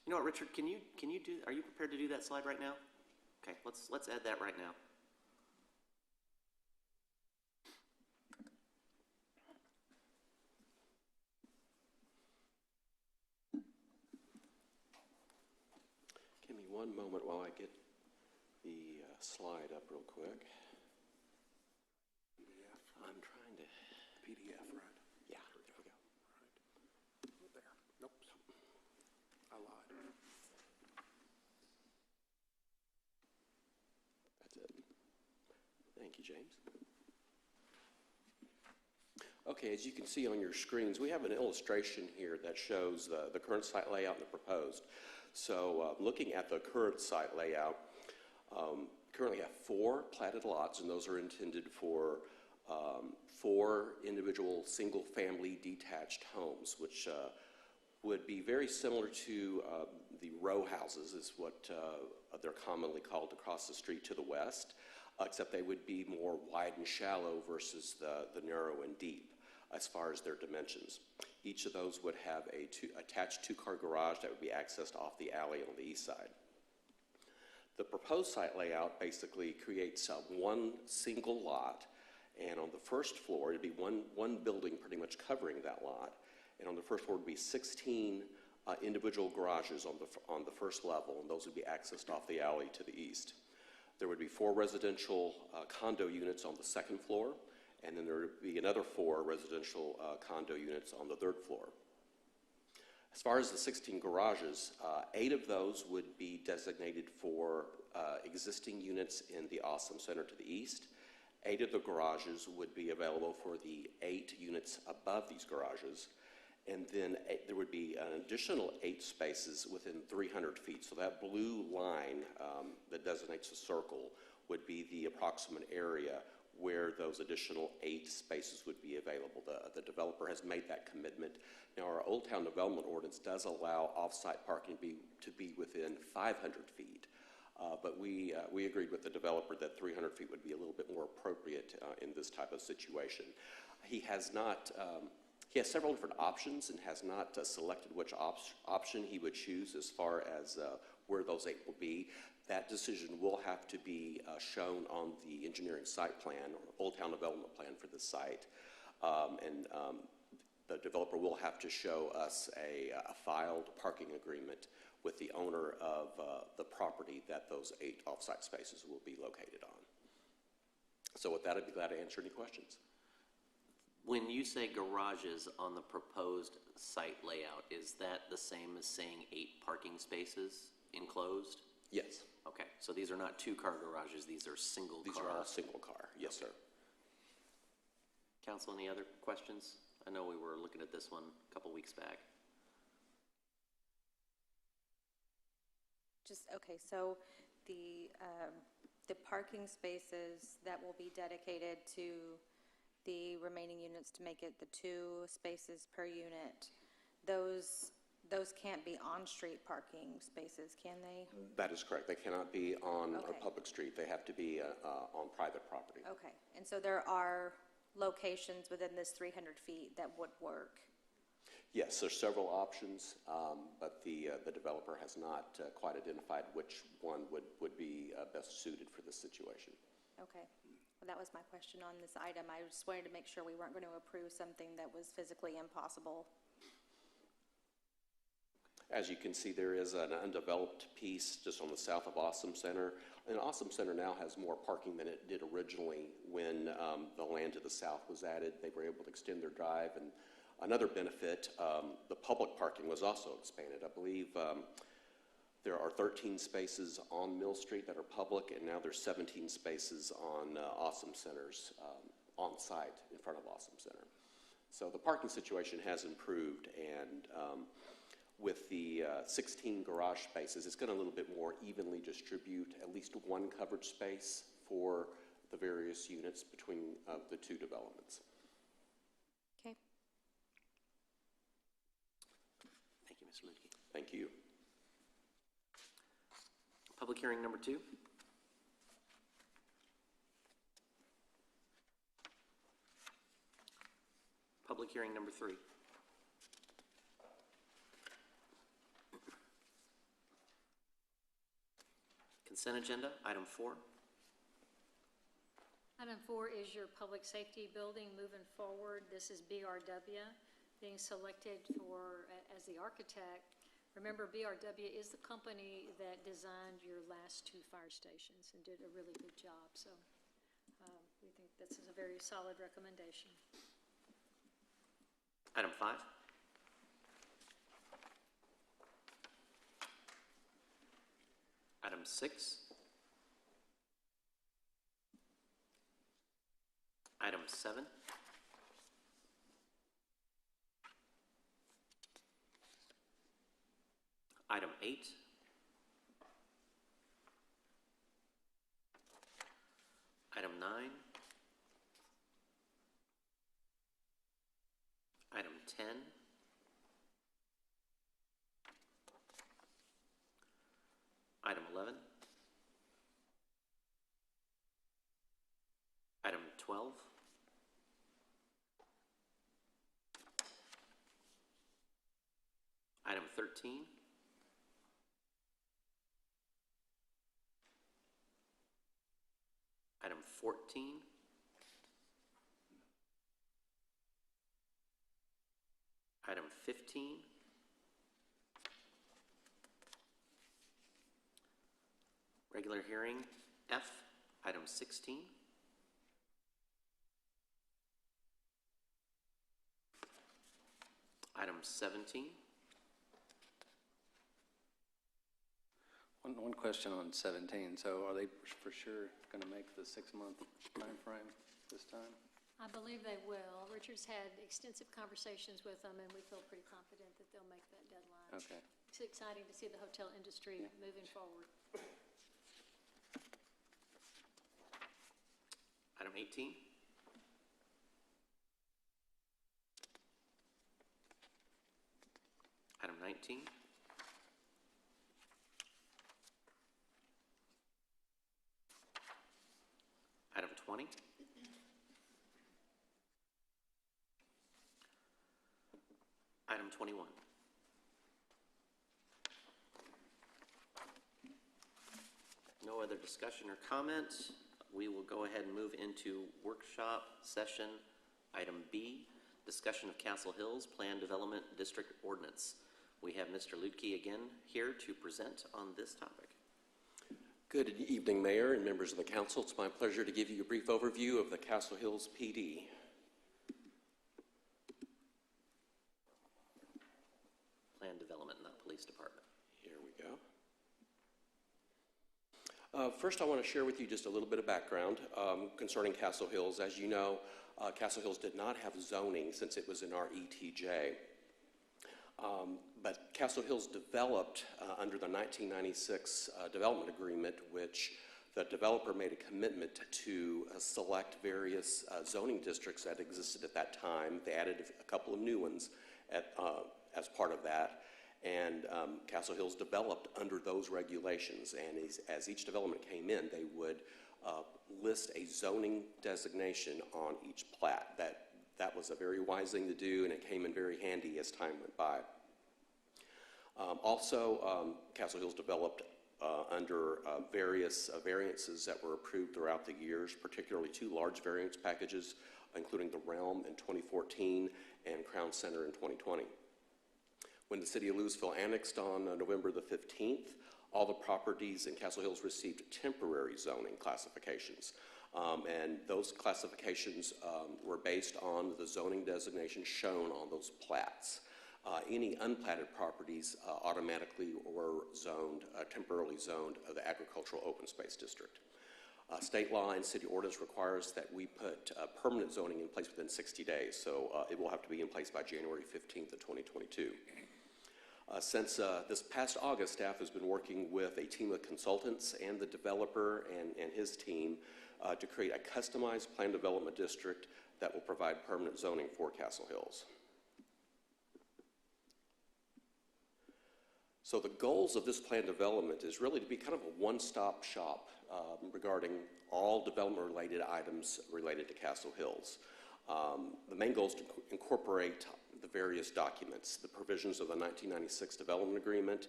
You know what, Richard? Can you do? Are you prepared to do that slide right now? Okay, let's add that right now. Give me one moment while I get the slide up real quick. PDF. I'm trying to. PDF, right? Yeah, there we go. Right. There. Nope. I lied. That's it. Thank you, James. Okay, as you can see on your screens, we have an illustration here that shows the current site layout and the proposed. So looking at the current site layout, currently have 4 platted lots, and those are intended for 4 individual single-family detached homes, which would be very similar to the row houses, is what they're commonly called across the street to the west, except they would be more wide and shallow versus the narrow and deep as far as their dimensions. Each of those would have a attached 2-car garage that would be accessed off the alley on the east side. The proposed site layout basically creates one single lot, and on the first floor, it'd be one building pretty much covering that lot. And on the first floor would be 16 individual garages on the first level, and those would be accessed off the alley to the east. There would be 4 residential condo units on the second floor, and then there would be another 4 residential condo units on the third floor. As far as the 16 garages, 8 of those would be designated for existing units in the Awesome Center to the east. 8 of the garages would be available for the 8 units above these garages. And then there would be an additional 8 spaces within 300 feet. So that blue line that designates the circle would be the approximate area where those additional 8 spaces would be available. The developer has made that commitment. Now, our Old Town Development Ordinance does allow off-site parking to be within 500 feet. But we agreed with the developer that 300 feet would be a little bit more appropriate in this type of situation. He has several different options and has not selected which option he would choose as far as where those 8 will be. That decision will have to be shown on the engineering site plan or Old Town Development Plan for the site. The developer will have to show us a filed parking agreement with the owner of the property that those 8 off-site spaces will be located on. So with that, I'd be glad to answer any questions. When you say garages on the proposed site layout, is that the same as saying 8 parking spaces enclosed? Yes. Okay, so these are not 2-car garages, these are single car. These are all single car, yes, sir. Council, any other questions? I know we were looking at this one a couple weeks back. Okay, so the parking spaces that will be dedicated to the remaining units to make it the 2 spaces per unit, those can't be on-street parking spaces, can they? That is correct. They cannot be on a Okay. public street. They have to be on private property. Okay, and so there are locations within this 300 feet that would work? Yes, there's several options, but the developer has not quite identified which one would be best suited for this situation. Okay, well, that was my question on this item. I just wanted to make sure we weren't going to approve something that was physically impossible. As you can see, there is an undeveloped piece just on the south of Awesome Center. And Awesome Center now has more parking than it did originally when the land to the south was added. They were able to extend their drive. And another benefit, the public parking was also expanded. I believe there are 13 spaces on Mill Street that are public, and now there's 17 spaces on Awesome Center's on site in front of Awesome Center. So the parking situation has improved, and with the 16 garage spaces, it's going to a little bit more evenly distribute at least one covered space for the various units between the 2 developments. Okay. Thank you, Ms. Lutke. Thank you. Public hearing number 2. Public hearing number 3. Consent agenda, item 4. Item 4 is your public safety building moving forward. This is BRW being selected as the architect. Remember, BRW is the company that designed your last 2 fire stations and did a really good job. So we think this is a very solid recommendation. Item 5. Item 6. Item 7. Item 8. Item 9. Item 10. Item 11. Item 12. Item 13. Item 14. Item 15. Regular hearing F. Item 16. Item 17. One question on 17. So are they for sure going to make the 6-month time frame this time? I believe they will. Richard's had extensive conversations with them, and we feel pretty confident that they'll make that deadline. Okay. It's exciting to see the hotel industry moving forward. Item 18. Item 19. Item 20. Item 21. No other discussion or comment. We will go ahead and move into workshop session. Item B, discussion of Castle Hills Plan Development District Ordinance. We have Mr. Lutke again here to present on this topic. Good evening, Mayor and members of the council. It's my pleasure to give you a brief overview of the Castle Hills PD. Plan Development, not Police Department. Here we go. First, I want to share with you just a little bit of background concerning Castle Hills. As you know, Castle Hills did not have zoning since it was in our ETJ. But Castle Hills developed under the 1996 development agreement, which the developer made a commitment to select various zoning districts that existed at that time. They added a couple of new ones as part of that. And Castle Hills developed under those regulations. And as each development came in, they would list a zoning designation on each plat. That was a very wise thing to do, and it came in very handy as time went by. Also, Castle Hills developed under various variances that were approved throughout the years, particularly 2 large variance packages, including the Realm in 2014 and Crown Center in 2020. When the city of Lewisville annexed on November the 15th, all the properties in Castle Hills received temporary zoning classifications. And those classifications were based on the zoning designation shown on those plats. Any unplatted properties automatically were zoned, temporarily zoned, the agricultural open space district. State law and city ordinance requires that we put permanent zoning in place within 60 days, so it will have to be in place by January 15th of 2022. Since this past August, staff has been working with a team of consultants and the developer and his team to create a customized plan development district that will provide permanent zoning for Castle Hills. So the goals of this plan development is really to be kind of a one-stop shop regarding all development-related items related to Castle Hills. The main goal is to incorporate the various documents, the provisions of the 1996 development agreement,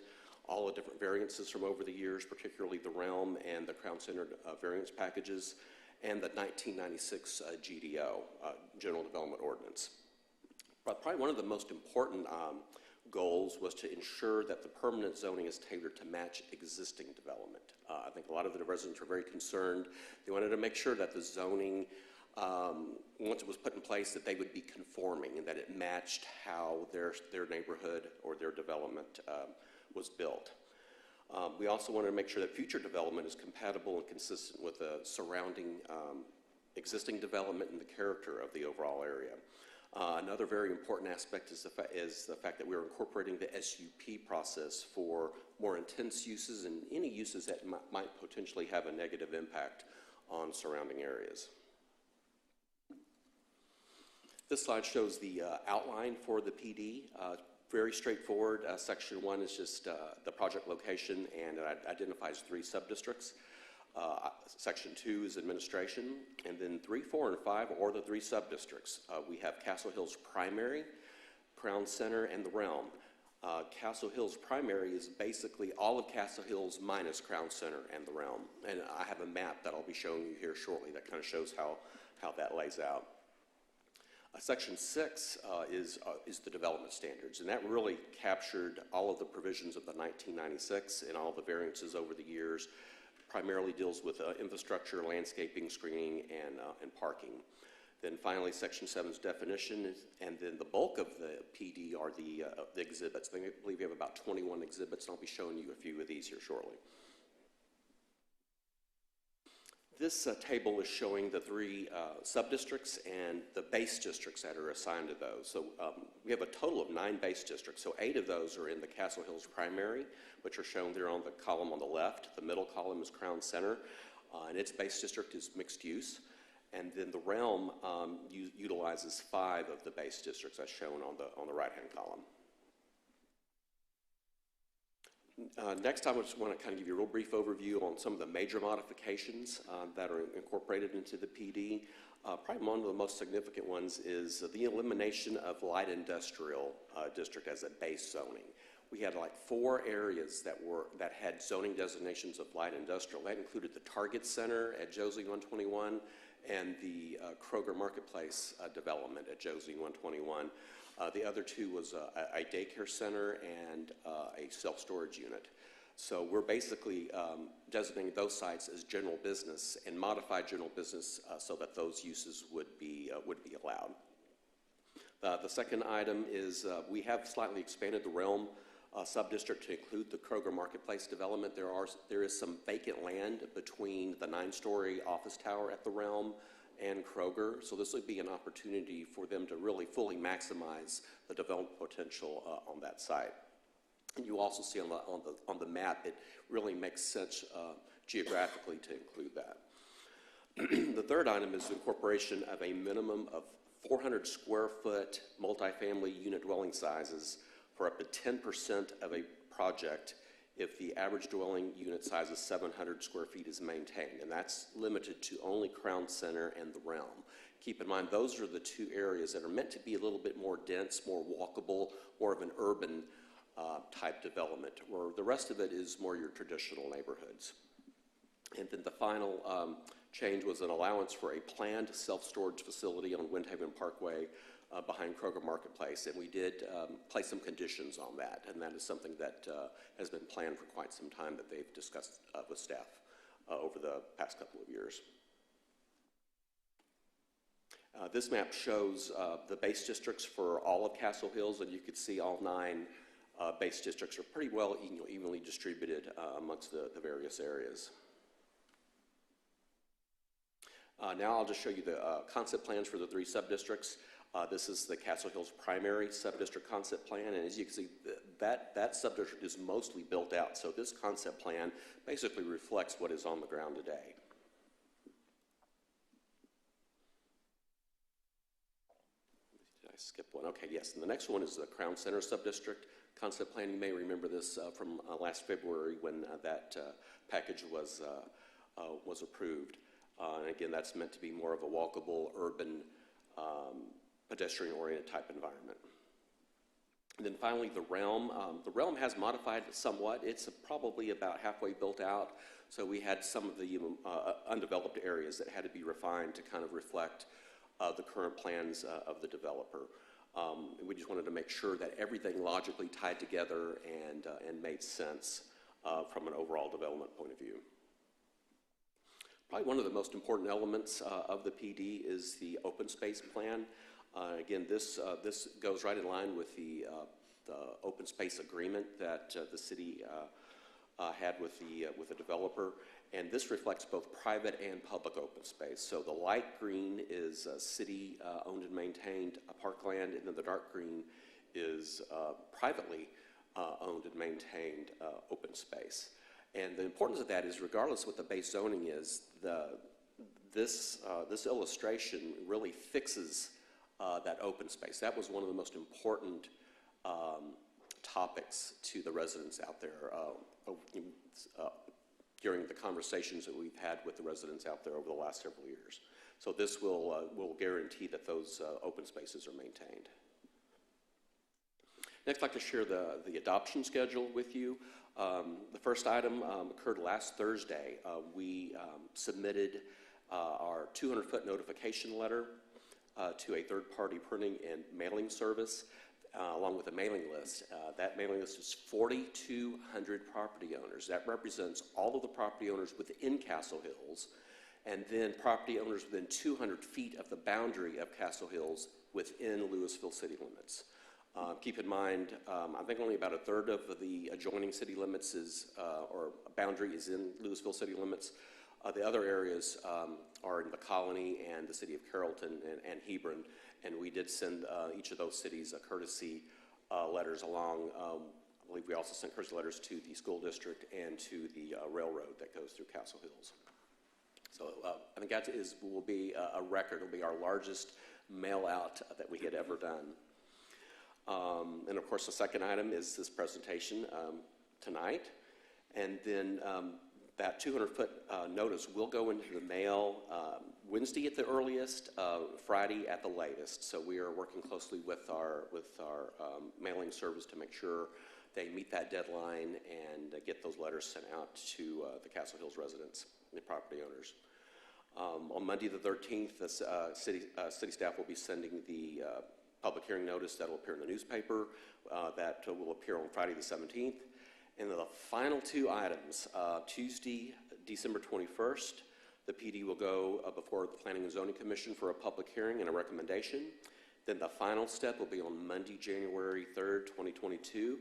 all the different variances from over the years, particularly the Realm and the Crown Center variance packages, and the 1996 GDO, General Development Ordinance. But probably one of the most important goals was to ensure that the permanent zoning is tailored to match existing development. I think a lot of the residents were very concerned. They wanted to make sure that the zoning, once it was put in place, that they would be conforming and that it matched how their neighborhood or their development was built. We also wanted to make sure that future development is compatible and consistent with the surrounding existing development and the character of the overall area. Another very important aspect is the fact that we are incorporating the SUP process for more intense uses and any uses that might potentially have a negative impact on surrounding areas. This slide shows the outline for the PD. Very straightforward. Section 1 is just the project location, and it identifies 3 subdistricts. Section 2 is administration, and then 3, 4, and 5 are the 3 subdistricts. We have Castle Hills Primary, Crown Center, and the Realm. Castle Hills Primary is basically all of Castle Hills minus Crown Center and the Realm. And I have a map that I'll be showing you here shortly that kind of shows how that lays out. Section 6 is the development standards, and that really captured all of the provisions of the 1996 and all the variances over the years. Primarily deals with infrastructure, landscaping, screening, and parking. Then finally, Section 7's definition, and then the bulk of the PD are the exhibits. I believe we have about 21 exhibits, and I'll be showing you a few of these here shortly. This table is showing the 3 subdistricts and the base districts that are assigned to those. So we have a total of 9 base districts. So 8 of those are in the Castle Hills Primary, which are shown there on the column on the left. The middle column is Crown Center, and its base district is mixed use. And then the Realm utilizes 5 of the base districts as shown on the right-hand column. Next, I just want to kind of give you a real brief overview on some of the major modifications that are incorporated into the PD. Probably one of the most significant ones is the elimination of light industrial district as a base zoning. We had like 4 areas that had zoning designations of light industrial. That included the Target Center at Josie 121 and the Kroger Marketplace development at Josie 121. The other 2 was a daycare center and a self-storage unit. So we're basically designating those sites as general business and modified general business so that those uses would be allowed. The second item is we have slightly expanded the Realm subdistrict to include the Kroger Marketplace development. There is some vacant land between the 9-story office tower at the Realm and Kroger, so this would be an opportunity for them to really fully maximize the development potential on that site. And you also see on the map, it really makes sense geographically to include that. The third item is the incorporation of a minimum of 400 square foot multifamily unit dwelling sizes for up to 10% of a project if the average dwelling unit size of 700 square feet is maintained, and that's limited to only Crown Center and the Realm. Keep in mind, those are the 2 areas that are meant to be a little bit more dense, more walkable, more of an urban type development, where the rest of it is more your traditional neighborhoods. And then the final change was an allowance for a planned self-storage facility on Windhaven Parkway behind Kroger Marketplace, and we did place some conditions on that, and that is something that has been planned for quite some time that they've discussed with staff over the past couple of years. This map shows the base districts for all of Castle Hills, and you can see all 9 base districts are pretty well evenly distributed amongst the various areas. Now I'll just show you the concept plans for the 3 subdistricts. This is the Castle Hills Primary Subdistrict Concept Plan, and as you can see, that subdistrict is mostly built out, so this concept plan basically reflects what is on the ground today. Did I skip one? Okay, yes, and the next one is the Crown Center Subdistrict Concept Plan. You may remember this from last February when that package was approved. And again, that's meant to be more of a walkable, urban, pedestrian-oriented type environment. And then finally, the realm. The realm has modified somewhat. It's probably about halfway built out. So we had some of the undeveloped areas that had to be refined to kind of reflect the current plans of the developer. We just wanted to make sure that everything logically tied together and made sense from an overall development point of view. Probably one of the most important elements of the PD is the open space plan. Again, this goes right in line with the open space agreement that the city had with the developer, and this reflects both private and public open space. So the light green is city owned and maintained parkland, and then the dark green is privately owned and maintained open space. And the importance of that is, regardless of what the base zoning is, this illustration really fixes that open space. That was one of the most important topics to the residents out there during the conversations that we've had with the residents out there over the last several years. So this will guarantee that those open spaces are maintained. Next, I'd like to share the adoption schedule with you. The first item occurred last Thursday. We submitted our 200-foot notification letter to a third-party printing and mailing service, along with a mailing list. That mailing list is 4,200 property owners. That represents all of the property owners within Castle Hills, and then property owners within 200 feet of the boundary of Castle Hills within Lewisville city limits. Keep in mind, I think only about a third of the adjoining city limits or boundary is in Lewisville city limits. The other areas are in the Colony and the city of Carrollton and Hebron, and we did send each of those cities courtesy letters along. I believe we also sent courtesy letters to the school district and to the railroad that goes through Castle Hills. So I think that will be a record. It'll be our largest mail out that we had ever done. And of course, the second item is this presentation tonight. And then that 200-foot notice will go into the mail Wednesday at the earliest, Friday at the latest. So we are working closely with our mailing service to make sure they meet that deadline and get those letters sent out to the Castle Hills residents and property owners. On Monday the 13th, the city staff will be sending the public hearing notice that will appear in the newspaper. That will appear on Friday the 17th. And the final two items, Tuesday, December 21st, the PD will go before the Planning and Zoning Commission for a public hearing and a recommendation. Then the final step will be on Monday, January 3rd, 2022,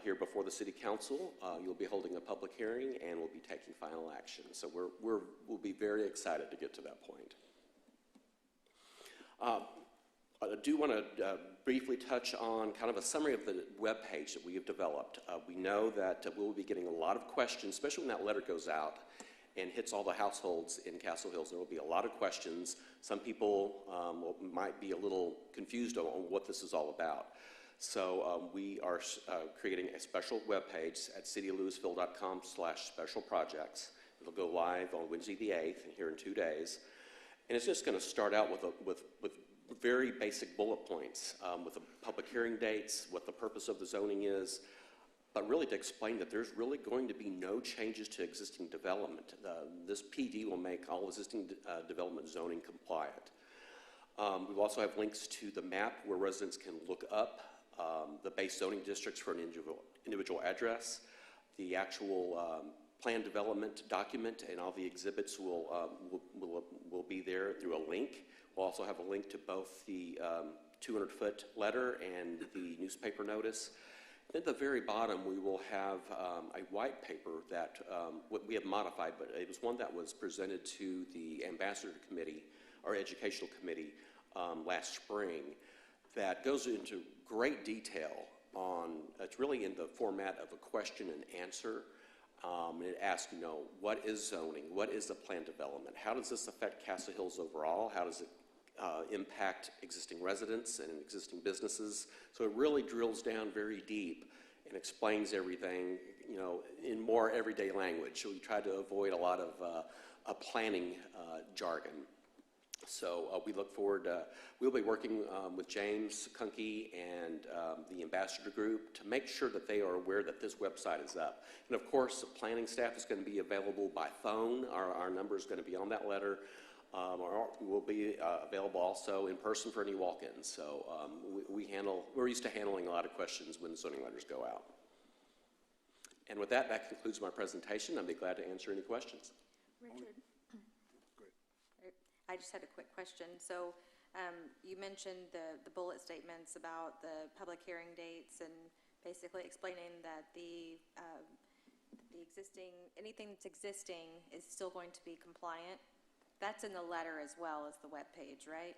here before the City Council. You'll be holding a public hearing and we'll be taking final action. So we'll be very excited to get to that point. I do want to briefly touch on kind of a summary of the web page that we have developed. We know that we'll be getting a lot of questions, especially when that letter goes out and hits all the households in Castle Hills. There will be a lot of questions. Some people might be a little confused on what this is all about. So we are creating a special web page at cityoflewisville.com/special projects. It'll go live on Wednesday the 8th, and here in 2 days. And it's just going to start out with very basic bullet points with the public hearing dates, what the purpose of the zoning is, but really to explain that there's really going to be no changes to existing development. This PD will make all existing development zoning compliant. We also have links to the map where residents can look up the base zoning districts for an individual address. The actual plan development document and all the exhibits will be there through a link. We'll also have a link to both the 200-foot letter and the newspaper notice. At the very bottom, we will have a white paper that we have modified, but it was one that was presented to the Ambassador Committee, our Educational Committee, last spring, that goes into great detail on, it's really in the format of a question and answer. It asks, what is zoning? What is the plan development? How does this affect Castle Hills overall? How does it impact existing residents and existing businesses? So it really drills down very deep and explains everything, in more everyday language. So we try to avoid a lot of planning jargon. So we look forward, we'll be working with James Kunke and the ambassador group to make sure that they are aware that this website is up. And of course, the planning staff is going to be available by phone. Our number is going to be on that letter. We'll be available also in person for any walk-ins. So we're used to handling a lot of questions when zoning letters go out. And with that, that concludes my presentation. I'd be glad to answer any questions. Richard? I just had a quick question. So you mentioned the bullet statements about the public hearing dates and basically explaining that the existing, anything that's existing is still going to be compliant. That's in the letter as well as the webpage, right?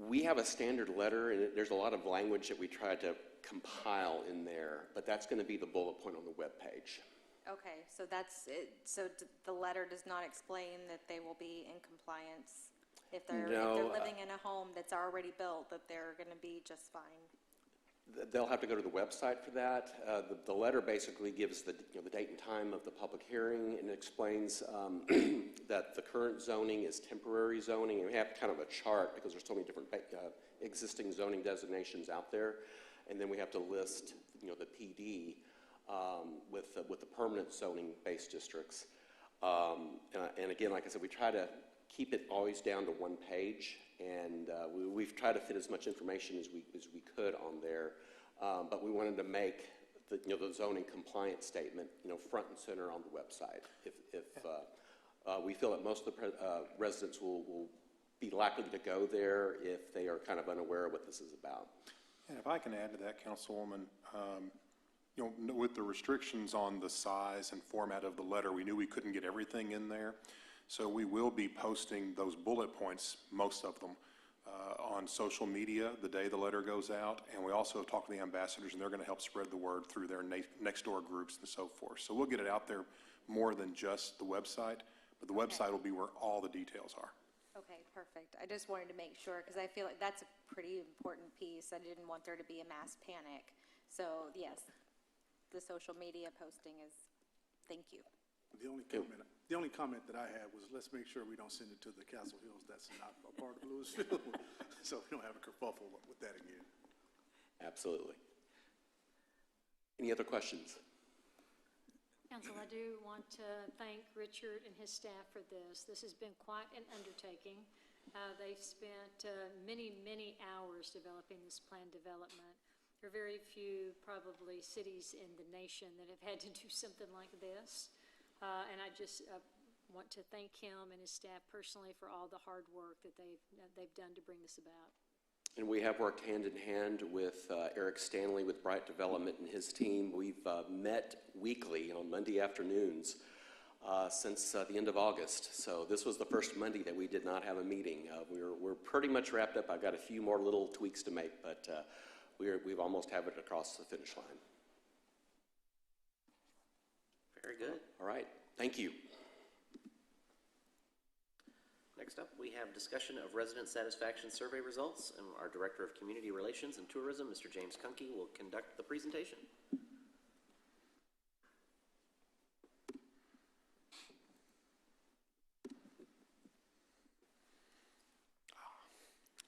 We have a standard letter, and there's a lot of language that we tried to compile in there, but that's going to be the bullet point on the webpage. Okay, so that's it. So the letter does not explain that they will be in compliance if they're living in a home that's already built, that they're going to be just fine. They'll have to go to the website for that. The letter basically gives the date and time of the public hearing and explains that the current zoning is temporary zoning, and we have kind of a chart because there's so many different existing zoning designations out there, and then we have to list the PD. With the permanent zoning-based districts. And again, like I said, we try to keep it always down to one page, and we've tried to fit as much information as we could on there, but we wanted to make the zoning compliance statement front and center on the website. If we feel that most of the residents will be likely to go there if they are kind of unaware of what this is about. And if I can add to that, Councilwoman, with the restrictions on the size and format of the letter, we knew we couldn't get everything in there. So we will be posting those bullet points, most of them, on social media the day the letter goes out. And we also talk to the ambassadors, and they're going to help spread the word through their next door groups and so forth. So we'll get it out there more than just the website, but the website will be where all the details are. Okay, perfect. I just wanted to make sure because I feel like that's a pretty important piece. I didn't want there to be a mass panic. So yes, the social media posting is, thank you. The only comment that I had was, let's make sure we don't send it to the Castle Hills. That's not a part of Lewisville, so we don't have a kerfuffle with that again. Absolutely. Any other questions? Council, I do want to thank Richard and his staff for this. This has been quite an undertaking. They've spent many, many hours developing this plan development. There are very few, probably, cities in the nation that have had to do something like this. And I just want to thank him and his staff personally for all the hard work that they've done to bring this about. And we have worked hand in hand with Eric Stanley with Bright Development and his team. We've met weekly on Monday afternoons since the end of August. So this was the first Monday that we did not have a meeting. We're pretty much wrapped up. I've got a few more little tweaks to make, but we've almost have it across the finish line. Very good. All right. Thank you. Next up, we have discussion of resident satisfaction survey results, and our Director of Community Relations and Tourism, Mr. James Kunke, will conduct the presentation.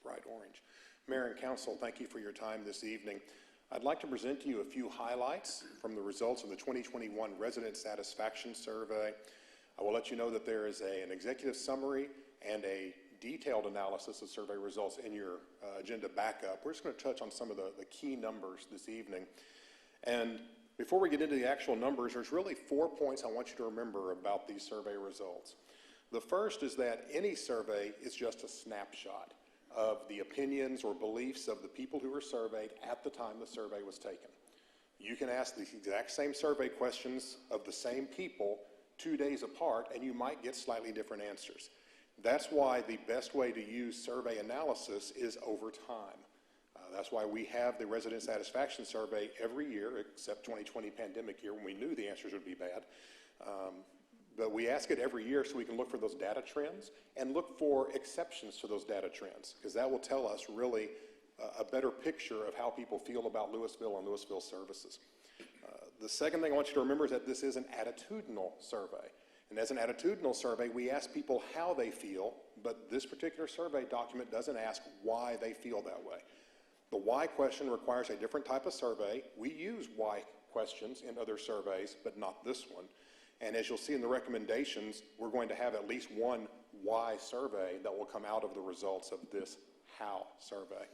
Bright orange. Mayor and Council, thank you for your time this evening. I'd like to present to you a few highlights from the results of the 2021 Resident Satisfaction Survey. I will let you know that there is an executive summary and a detailed analysis of survey results in your agenda backup. We're just going to touch on some of the key numbers this evening. And before we get into the actual numbers, there's really 4 points I want you to remember about these survey results. The first is that any survey is just a snapshot of the opinions or beliefs of the people who were surveyed at the time the survey was taken. You can ask the exact same survey questions of the same people 2 days apart, and you might get slightly different answers. That's why the best way to use survey analysis is over time. That's why we have the resident satisfaction survey every year, except 2020 pandemic year when we knew the answers would be bad. But we ask it every year so we can look for those data trends and look for exceptions to those data trends, because that will tell us really a better picture of how people feel about Lewisville and Lewisville services. The second thing I want you to remember is that this is an attitudinal survey. And as an attitudinal survey, we ask people how they feel, but this particular survey document doesn't ask why they feel that way. The why question requires a different type of survey. We use why questions in other surveys, but not this one. And as you'll see in the recommendations, we're going to have at least one why survey that will come out of the results of this how survey.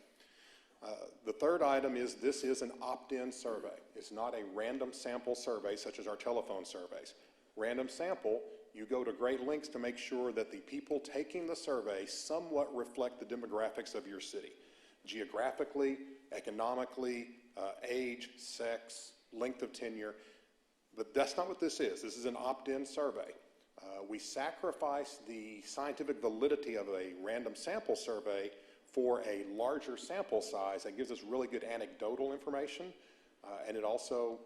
The third item is this is an opt-in survey. It's not a random sample survey such as our telephone surveys. Random sample, you go to great lengths to make sure that the people taking the survey somewhat reflect the demographics of your city. Geographically, economically, age, sex, length of tenure. But that's not what this is. This is an opt-in survey. We sacrifice the scientific validity of a random sample survey for a larger sample size that gives us really good anecdotal information, and it also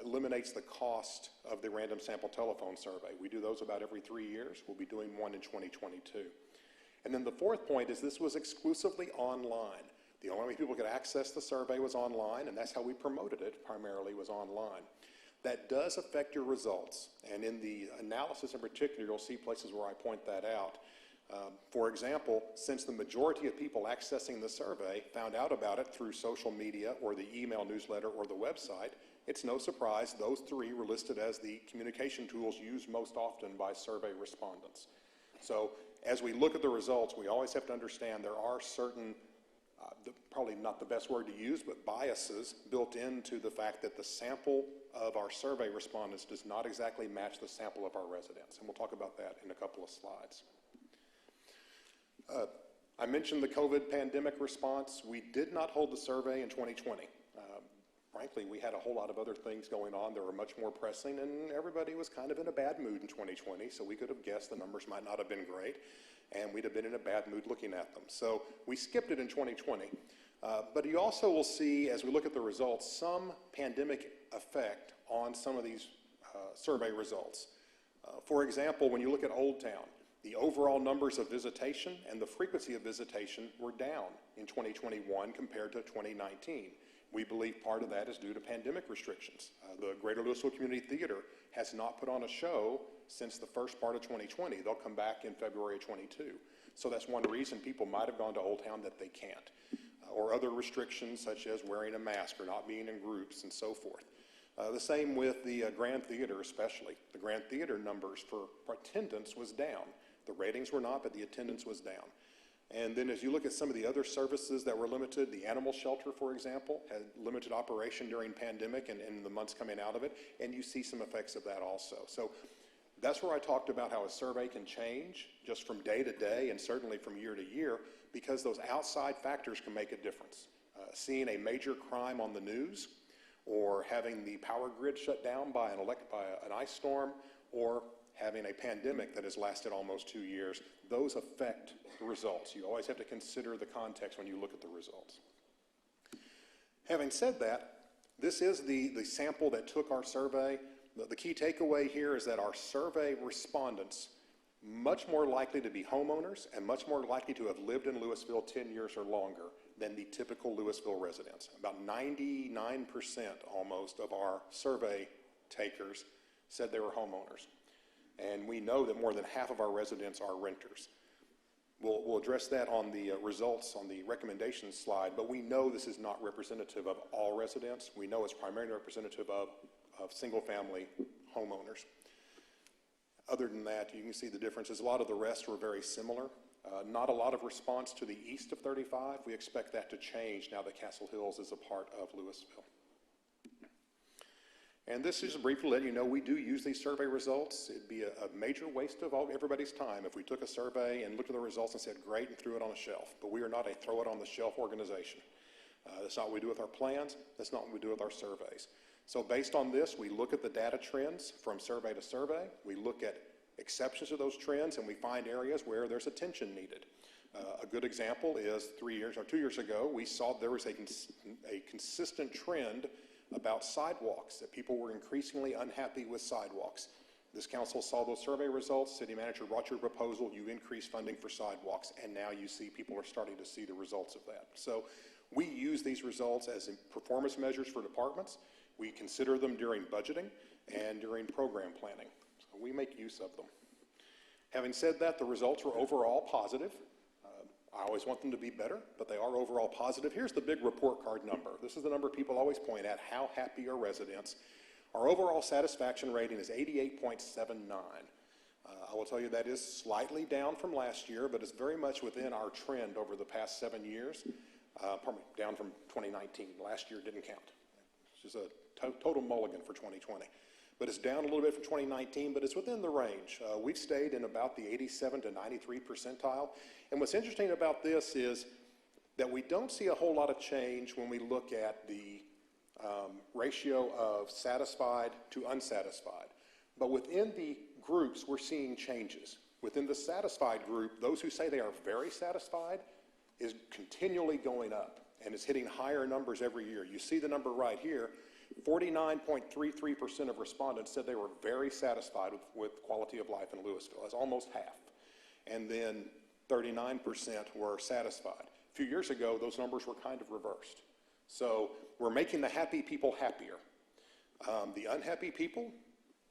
eliminates the cost of the random sample telephone survey. We do those about every 3 years. We'll be doing one in 2022. And then the fourth point is this was exclusively online. The only way people could access the survey was online, and that's how we promoted it, primarily was online. That does affect your results, and in the analysis in particular, you'll see places where I point that out. For example, since the majority of people accessing the survey found out about it through social media or the email newsletter or the website, it's no surprise those three were listed as the communication tools used most often by survey respondents. So as we look at the results, we always have to understand there are certain, probably not the best word to use, but biases built into the fact that the sample of our survey respondents does not exactly match the sample of our residents. And we'll talk about that in a couple of slides. I mentioned the COVID pandemic response. We did not hold the survey in 2020. Frankly, we had a whole lot of other things going on that were much more pressing, and everybody was kind of in a bad mood in 2020, so we could have guessed the numbers might not have been great, and we'd have been in a bad mood looking at them. So we skipped it in 2020. But you also will see, as we look at the results, some pandemic effect on some of these survey results. For example, when you look at Old Town, the overall numbers of visitation and the frequency of visitation were down in 2021 compared to 2019. We believe part of that is due to pandemic restrictions. The Greater Lewisville Community Theater has not put on a show since the first part of 2020. They'll come back in February of 22. So that's one reason people might have gone to Old Town that they can't. Or other restrictions such as wearing a mask or not being in groups and so forth. The same with the Grand Theater especially. The Grand Theater numbers for attendance was down. The ratings were not, but the attendance was down. And then as you look at some of the other services that were limited, the animal shelter, for example, had limited operation during pandemic and in the months coming out of it, and you see some effects of that also. So that's where I talked about how a survey can change just from day to day and certainly from year to year because those outside factors can make a difference. Seeing a major crime on the news or having the power grid shut down by an ice storm or having a pandemic that has lasted almost 2 years, those affect the results. You always have to consider the context when you look at the results. Having said that, this is the sample that took our survey. The key takeaway here is that our survey respondents much more likely to be homeowners and much more likely to have lived in Lewisville 10 years or longer than the typical Lewisville residents. About 99% almost of our survey takers said they were homeowners. And we know that more than half of our residents are renters. We'll address that on the results on the recommendations slide, but we know this is not representative of all residents. We know it's primarily representative of single-family homeowners. Other than that, you can see the differences. A lot of the rest were very similar. Not a lot of response to the east of 35. We expect that to change now that Castle Hills is a part of Lewisville. And this is briefly letting you know we do use these survey results. It'd be a major waste of everybody's time if we took a survey and looked at the results and said, great, and threw it on a shelf. But we are not a throw-it-on-the-shelf organization. That's not what we do with our plans. That's not what we do with our surveys. So based on this, we look at the data trends from survey to survey. We look at exceptions to those trends, and we find areas where there's attention needed. A good example is 2 years ago, we saw there was a consistent trend about sidewalks, that people were increasingly unhappy with sidewalks. This council saw those survey results. City manager brought your proposal. You increased funding for sidewalks, and now you see people are starting to see the results of that. So we use these results as performance measures for departments. We consider them during budgeting and during program planning. So we make use of them. Having said that, the results were overall positive. I always want them to be better, but they are overall positive. Here's the big report card number. This is the number people always point at, how happy are residents. Our overall satisfaction rating is 88.79. I will tell you that is slightly down from last year, but it's very much within our trend over the past 7 years. Pardon me, down from 2019. Last year didn't count. It's just a total mulligan for 2020. But it's down a little bit from 2019, but it's within the range. We've stayed in about the 87 to 93 percentile. And what's interesting about this is that we don't see a whole lot of change when we look at the ratio of satisfied to unsatisfied. But within the groups, we're seeing changes. Within the satisfied group, those who say they are very satisfied is continually going up and is hitting higher numbers every year. You see the number right here. 49.33% of respondents said they were very satisfied with quality of life in Lewisville. That's almost half. And then 39% were satisfied. A few years ago, those numbers were kind of reversed. So we're making the happy people happier. The unhappy people,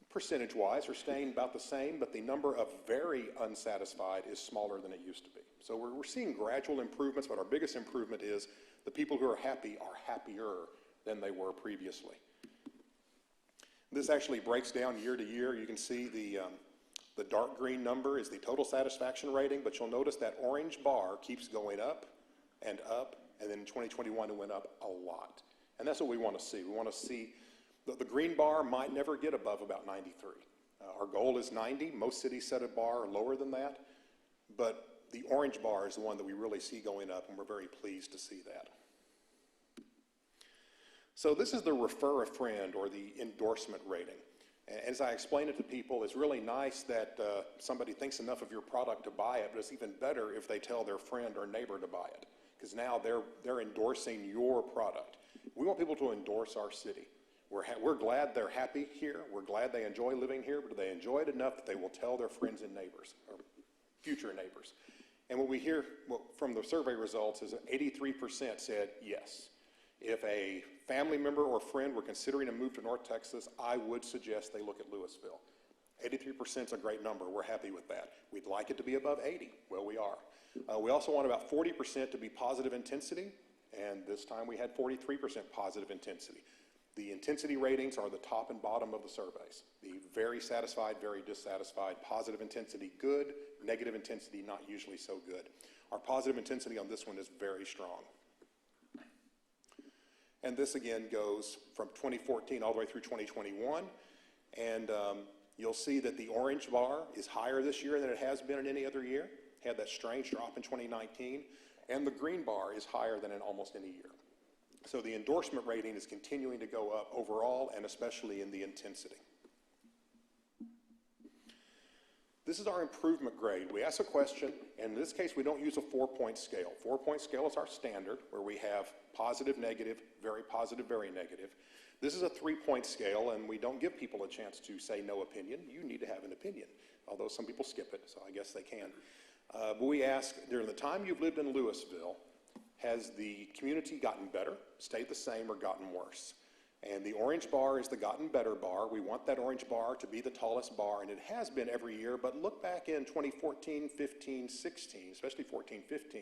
percentage-wise, are staying about the same, but the number of very unsatisfied is smaller than it used to be. So we're seeing gradual improvements, but our biggest improvement is the people who are happy are happier than they were previously. This actually breaks down year to year. You can see the dark green number is the total satisfaction rating, but you'll notice that orange bar keeps going up, and then in 2021 it went up a lot. And that's what we want to see. We want to see the green bar might never get above about 93. Our goal is 90. Most cities set a bar lower than that, but the orange bar is the one that we really see going up, and we're very pleased to see that. So this is the refer a friend, or the endorsement rating. As I explain it to people, it's really nice that somebody thinks enough of your product to buy it, but it's even better if they tell their friend or neighbor to buy it, because now they're endorsing your product. We want people to endorse our city. We're glad they're happy here. We're glad they enjoy living here, but they enjoy it enough that they will tell their friends and neighbors, or future neighbors. And what we hear from the survey results is that 83% said yes. If a family member or friend were considering a move to North Texas, I would suggest they look at Lewisville. 83% is a great number. We're happy with that. We'd like it to be above 80. Well, we are. We also want about 40% to be positive intensity, and this time we had 43% positive intensity. The intensity ratings are the top and bottom of the surveys. The very satisfied, very dissatisfied, positive intensity good, negative intensity not usually so good. Our positive intensity on this one is very strong. And this again goes from 2014 all the way through 2021. And you'll see that the orange bar is higher this year than it has been in any other year. Had that strange drop in 2019. And the green bar is higher than in almost any year. So the endorsement rating is continuing to go up overall, and especially in the intensity. This is our improvement grade. We ask a question, and in this case we don't use a 4-point scale. 4-point scale is our standard, where we have positive, negative, very negative. This is a 3-point scale, and we don't give people a chance to say no opinion. You need to have an opinion, although some people skip it, so I guess they can. But we ask, during the time you've lived in Lewisville, has the community gotten better, stayed the same, or gotten worse? And the orange bar is the gotten better bar. We want that orange bar to be the tallest bar, and it has been every year, but look back in 2014, 15, 16, especially 14, 15,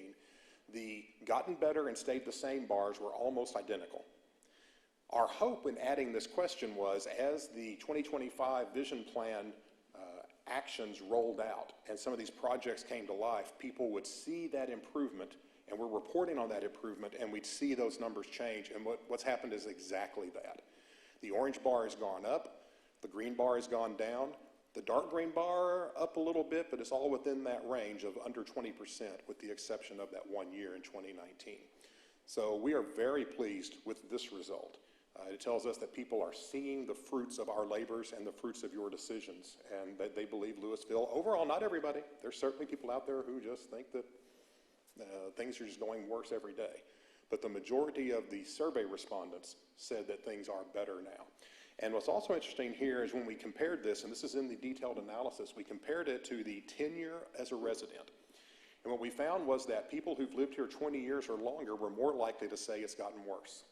the gotten better and stayed the same bars were almost identical. Our hope in adding this question was, as the 2025 vision plan actions rolled out and some of these projects came to life, people would see that improvement, and we're reporting on that improvement, and we'd see those numbers change, and what's happened is exactly that. The orange bar has gone up, the green bar has gone down, the dark green bar up a little bit, but it's all within that range of under 20%, with the exception of that 1 year in 2019. So we are very pleased with this result. It tells us that people are seeing the fruits of our labors and the fruits of your decisions, and that they believe Lewisville, overall, not everybody, there's certainly people out there who just think that things are just going worse every day. But the majority of the survey respondents said that things are better now. And what's also interesting here is when we compared this, and this is in the detailed analysis, we compared it to the tenure as a resident. And what we found was that people who've lived here 20 years or longer were more likely to say it's gotten worse.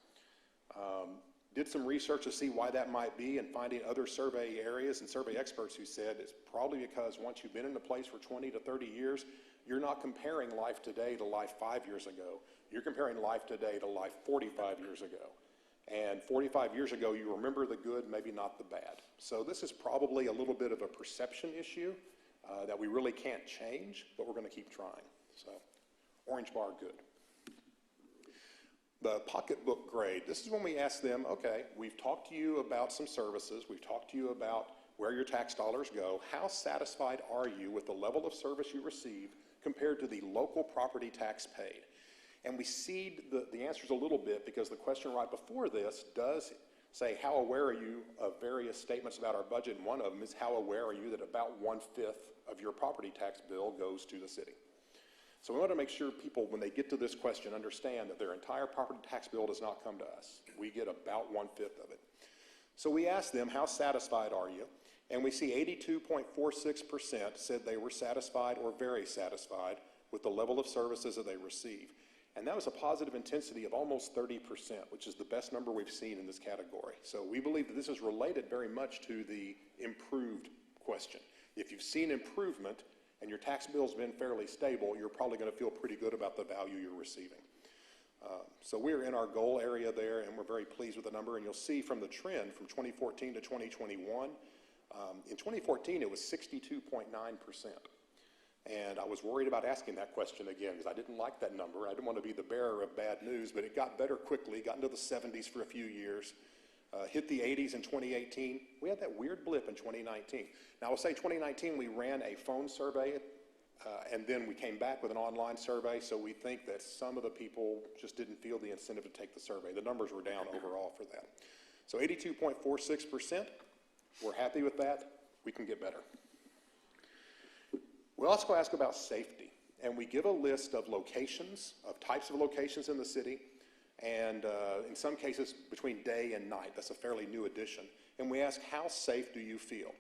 Did some research to see why that might be, and finding other survey areas and survey experts who said it's probably because once you've been in a place for 20 to 30 years, you're not comparing life today to life 5 years ago. You're comparing life today to life 45 years ago. And 45 years ago, you remember the good, maybe not the bad. So this is probably a little bit of a perception issue that we really can't change, but we're going to keep trying. So orange bar, good. The pocketbook grade, this is when we ask them, okay, we've talked to you about some services, we've talked to you about where your tax dollars go. How satisfied are you with the level of service you receive compared to the local property tax paid? And we seed the answers a little bit because the question right before this does say, how aware are you of various statements about our budget? And one of them is, how aware are you that about 1/5 of your property tax bill goes to the city? So we want to make sure people, when they get to this question, understand that their entire property tax bill does not come to us. We get about 1/5 of it. So we asked them, how satisfied are you? And we see 82.46% said they were satisfied or very satisfied with the level of services that they receive. And that was a positive intensity of almost 30%, which is the best number we've seen in this category. So we believe that this is related very much to the improved question. If you've seen improvement and your tax bill's been fairly stable, you're probably going to feel pretty good about the value you're receiving. So we're in our goal area there, and we're very pleased with the number. And you'll see from the trend from 2014 to 2021, in 2014 it was 62.9%. And I was worried about asking that question again because I didn't like that number. I didn't want to be the bearer of bad news, but it got better quickly, got into the 70s for a few years, hit the 80s in 2018. We had that weird blip in 2019. Now, I will say 2019 we ran a phone survey, and then we came back with an online survey, so we think that some of the people just didn't feel the incentive to take the survey. The numbers were down overall for that. So 82.46%, we're happy with that. We can get better. We also ask about safety, and we give a list of locations, of types of locations in the city, and in some cases between day and night. That's a fairly new addition. And we ask, how safe do you feel?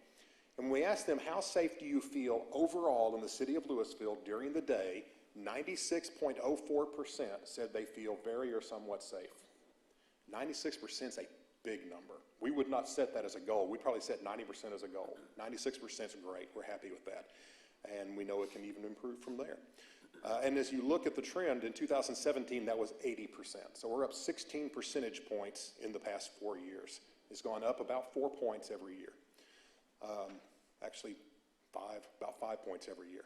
And when we ask them, how safe do you feel overall in the city of Lewisville during the day, 96.04% said they feel very or somewhat safe. 96% is a big number. We would not set that as a goal. We'd probably set 90% as a goal. 96% is great. We're happy with that. And we know it can even improve from there. And as you look at the trend, in 2017, that was 80%. So we're up 16 percentage points in the past 4 years. It's gone up about 4 points every year. Actually, about 5 points every year.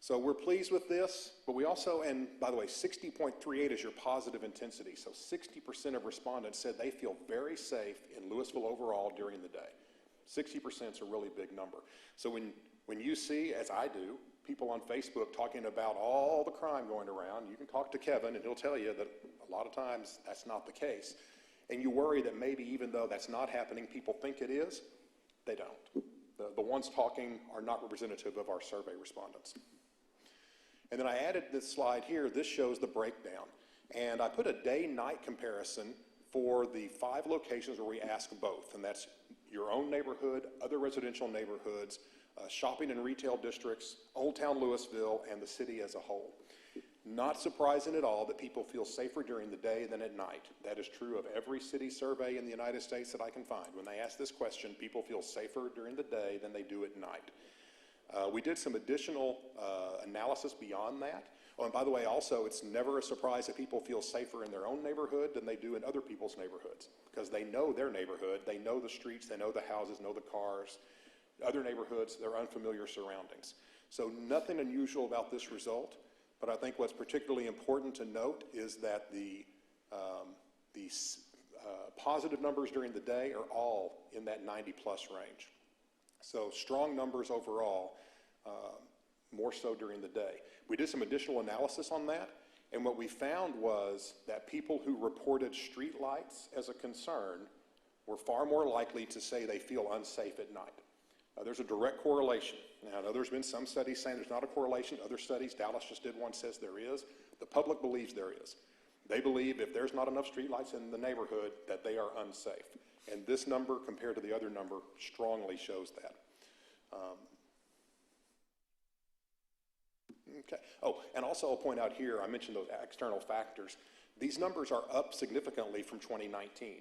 So we're pleased with this, but we also, and by the way, 60.38 is your positive intensity. So 60% of respondents said they feel very safe in Lewisville overall during the day. 60% is a really big number. So when you see, as I do, people on Facebook talking about all the crime going around, you can talk to Kevin and he'll tell you that a lot of times that's not the case. And you worry that maybe even though that's not happening, people think it is. They don't. The ones talking are not representative of our survey respondents. And then I added this slide here. This shows the breakdown. And I put a day-night comparison for the 5 locations where we ask both. And that's your own neighborhood, other residential neighborhoods, shopping and retail districts, Old Town Lewisville, and the city as a whole. Not surprising at all that people feel safer during the day than at night. That is true of every city survey in the United States that I can find. When they ask this question, people feel safer during the day than they do at night. We did some additional analysis beyond that. Oh, and by the way, also, it's never a surprise that people feel safer in their own neighborhood than they do in other people's neighborhoods, because they know their neighborhood, they know the streets, they know the houses, know the cars. Other neighborhoods, their unfamiliar surroundings. So nothing unusual about this result, but I think what's particularly important to note is that the positive numbers during the day are all in that 90-plus range. So strong numbers overall, more so during the day. We did some additional analysis on that, and what we found was that people who reported street lights as a concern were far more likely to say they feel unsafe at night. There's a direct correlation. Now, I know there's been some studies saying there's not a correlation. Other studies, Dallas just did one, says there is. The public believes there is. They believe if there's not enough streetlights in the neighborhood that they are unsafe. And this number compared to the other number strongly shows that. Okay. Oh, and also I'll point out here, I mentioned those external factors. These numbers are up significantly from 2019.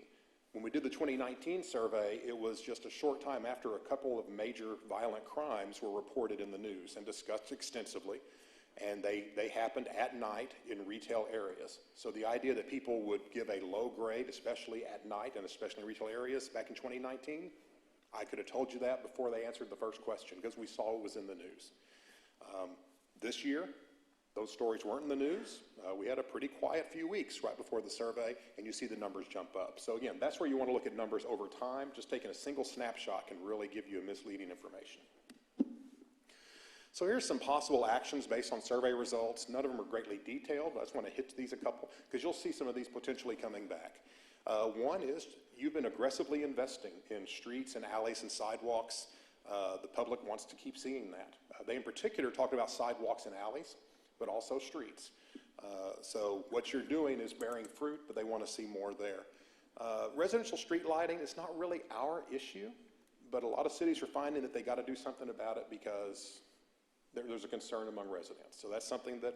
When we did the 2019 survey, it was just a short time after a couple of major violent crimes were reported in the news and discussed extensively, and they happened at night in retail areas. So the idea that people would give a low grade, especially at night and especially in retail areas back in 2019, I could have told you that before they answered the first question because we saw it was in the news. This year, those stories weren't in the news. We had a pretty quiet few weeks right before the survey, and you see the numbers jump up. So again, that's where you want to look at numbers over time. Just taking a single snapshot can really give you a misleading information. So here's some possible actions based on survey results. None of them are greatly detailed. I just want to hit these a couple, because you'll see some of these potentially coming back. One is you've been aggressively investing in streets and alleys and sidewalks. The public wants to keep seeing that. They in particular talked about sidewalks and alleys, but also streets. So what you're doing is bearing fruit, but they want to see more there. Residential street lighting is not really our issue, but a lot of cities are finding that they got to do something about it because there's a concern among residents. So that's something that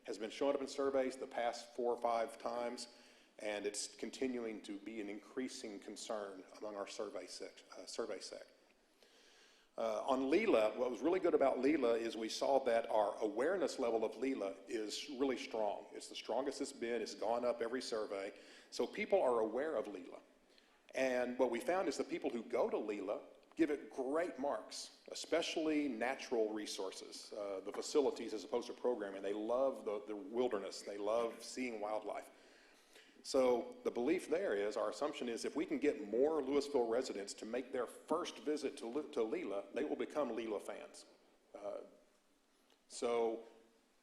has been showing up in surveys the past 4 or 5 times, and it's continuing to be an increasing concern among our survey sect. On LELA, what was really good about LELA is we saw that our awareness level of LELA is really strong. It's the strongest it's been. It's gone up every survey. So people are aware of LELA. And what we found is the people who go to LELA give it great marks, especially natural resources, the facilities as opposed to programming. They love the wilderness. They love seeing wildlife. So the belief there is, our assumption is, if we can get more Lewisville residents to make their first visit to LELA, they will become LELA fans. So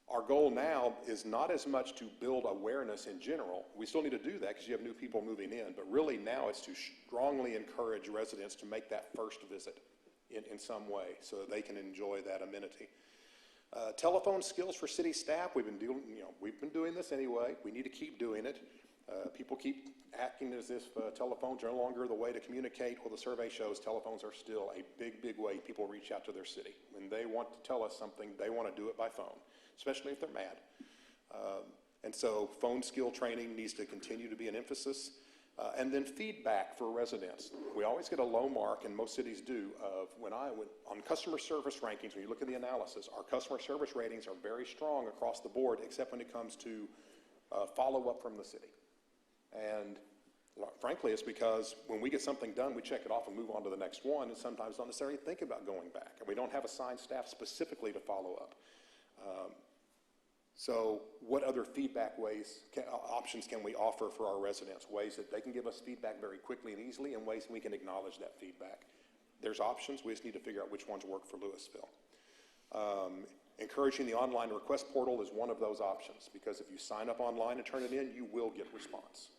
our goal now is not as much to build awareness in general. We still need to do that because you have new people moving in, but really now it's to strongly encourage residents to make that first visit in some way so that they can enjoy that amenity. Telephone skills for city staff, we've been doing this anyway. We need to keep doing it. People keep acting as if telephones are no longer the way to communicate. Well, the survey shows telephones are still a big, big way people reach out to their city. When they want to tell us something, they want to do it by phone, especially if they're mad. And so phone skill training needs to continue to be an emphasis. And then feedback for residents. We always get a low mark, and most cities do, of on customer service rankings, when you look at the analysis, our customer service ratings are very strong across the board, except when it comes to follow-up from the city. And frankly, it's because when we get something done, we check it off and move on to the next one, and sometimes don't necessarily think about going back. And we don't have assigned staff specifically to follow up. So what other feedback options can we offer for our residents? Ways that they can give us feedback very quickly and easily, and ways we can acknowledge that feedback. There's options. We just need to figure out which ones work for Lewisville. Encouraging the online request portal is one of those options, because if you sign up online and turn it in, you will get response.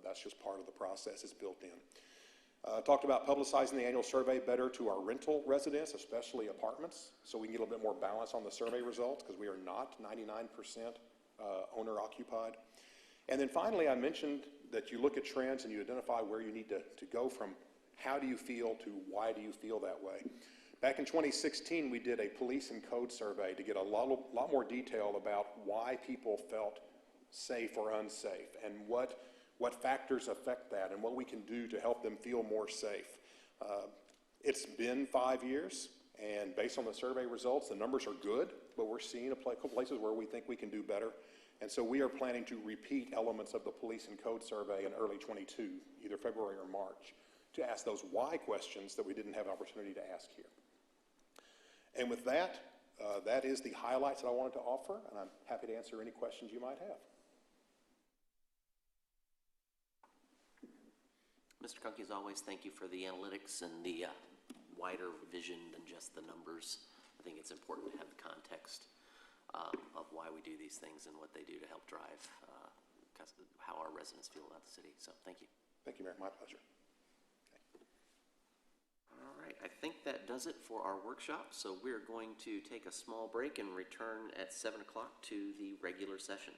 That's just part of the process. It's built in. Talked about publicizing the annual survey better to our rental residents, especially apartments, so we can get a little bit more balance on the survey results, because we are not 99% owner-occupied. And then finally, I mentioned that you look at trends and you identify where you need to go from how do you feel to why do you feel that way. Back in 2016, we did a police and code survey to get a lot more detail about why people felt safe or unsafe, and what factors affect that, and what we can do to help them feel more safe. It's been 5 years, and based on the survey results, the numbers are good, but we're seeing a couple places where we think we can do better. And so we are planning to repeat elements of the police and code survey in early 22, either February or March, to ask those why questions that we didn't have an opportunity to ask here. And with that, that is the highlights that I wanted to offer, and I'm happy to answer any questions you might have. Mr. Kunke, as always, thank you for the analytics and the wider vision than just the numbers. I think it's important to have the context of why we do these things and what they do to help drive how our residents feel about the city. So thank you. Thank you, Mayor. My pleasure. All right, I think that does it for our workshop. So we're going to take a small break and return at 7 o'clock to the regular session.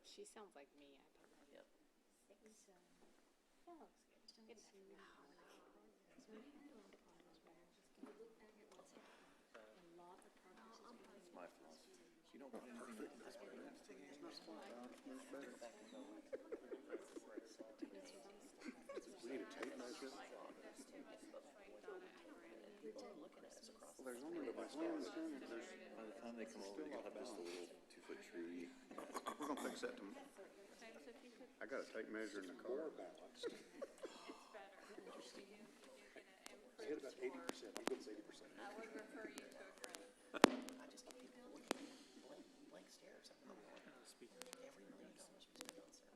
She sounds like me. I don't know. Yep. That looks good. It doesn't It's my fault. You don't put anything in this way. We need a tape measure. Well, there's only By the time they come over, you'll have just a little 2-foot tree. We're gonna fix that tomorrow. I got a tape measure in the car. I hit about 80%. I'm good as 80%. I would refer you to a friend. I just get people looking at blank stares. I'm not going to speak. Every $1 million we spend on service.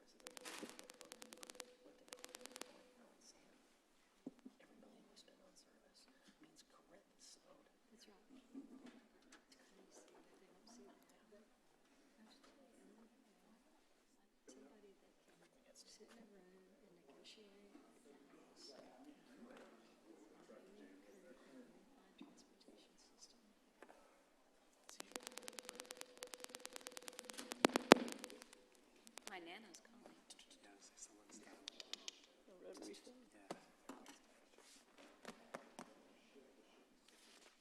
Every $1 million we spend on service means rent is slowed. That's right. It's crazy that they don't see that. Somebody that can sit in a room and negotiate a house. Transportation system. My Nana's calling.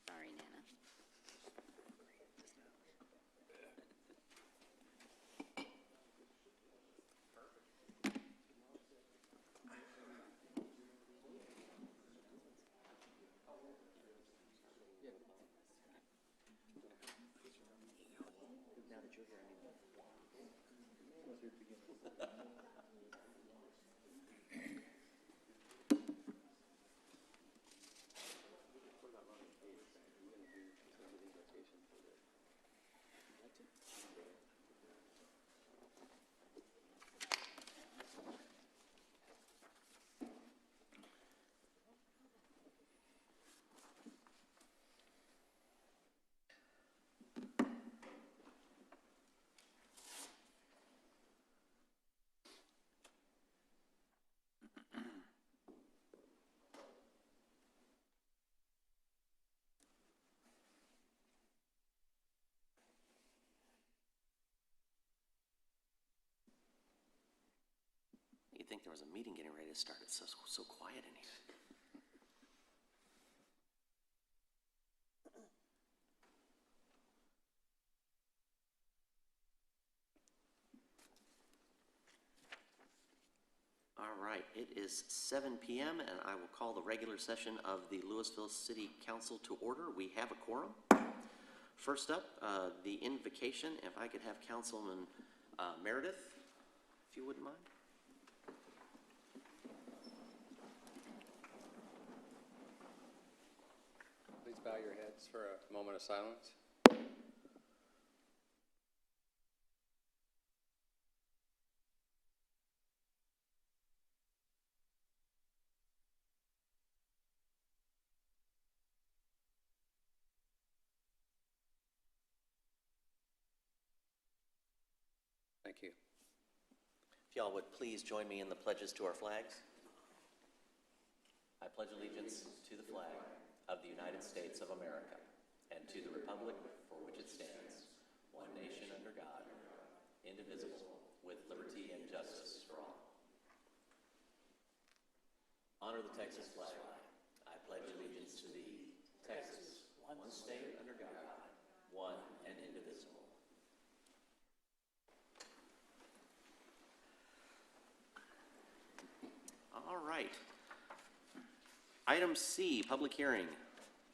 Sorry, Nana. Now that you're here, I need to. You'd think there was a meeting getting ready to start. It's so quiet in here. All right, it is 7 p.m. and I will call the regular session of the Lewisville City Council to order. We have a quorum. First up, the invocation. If I could have Councilman Meredith, if you wouldn't mind. Please bow your heads for a moment of silence. Thank you. If y'all would please join me in the pledges to our flags. I pledge allegiance to the flag of the United States of America and to the republic for which it stands, one nation under God, indivisible, with liberty and justice for all. Honor the Texas flag. I pledge allegiance to thee, Texas, one state under God, one and indivisible. All right. Item C, public hearing.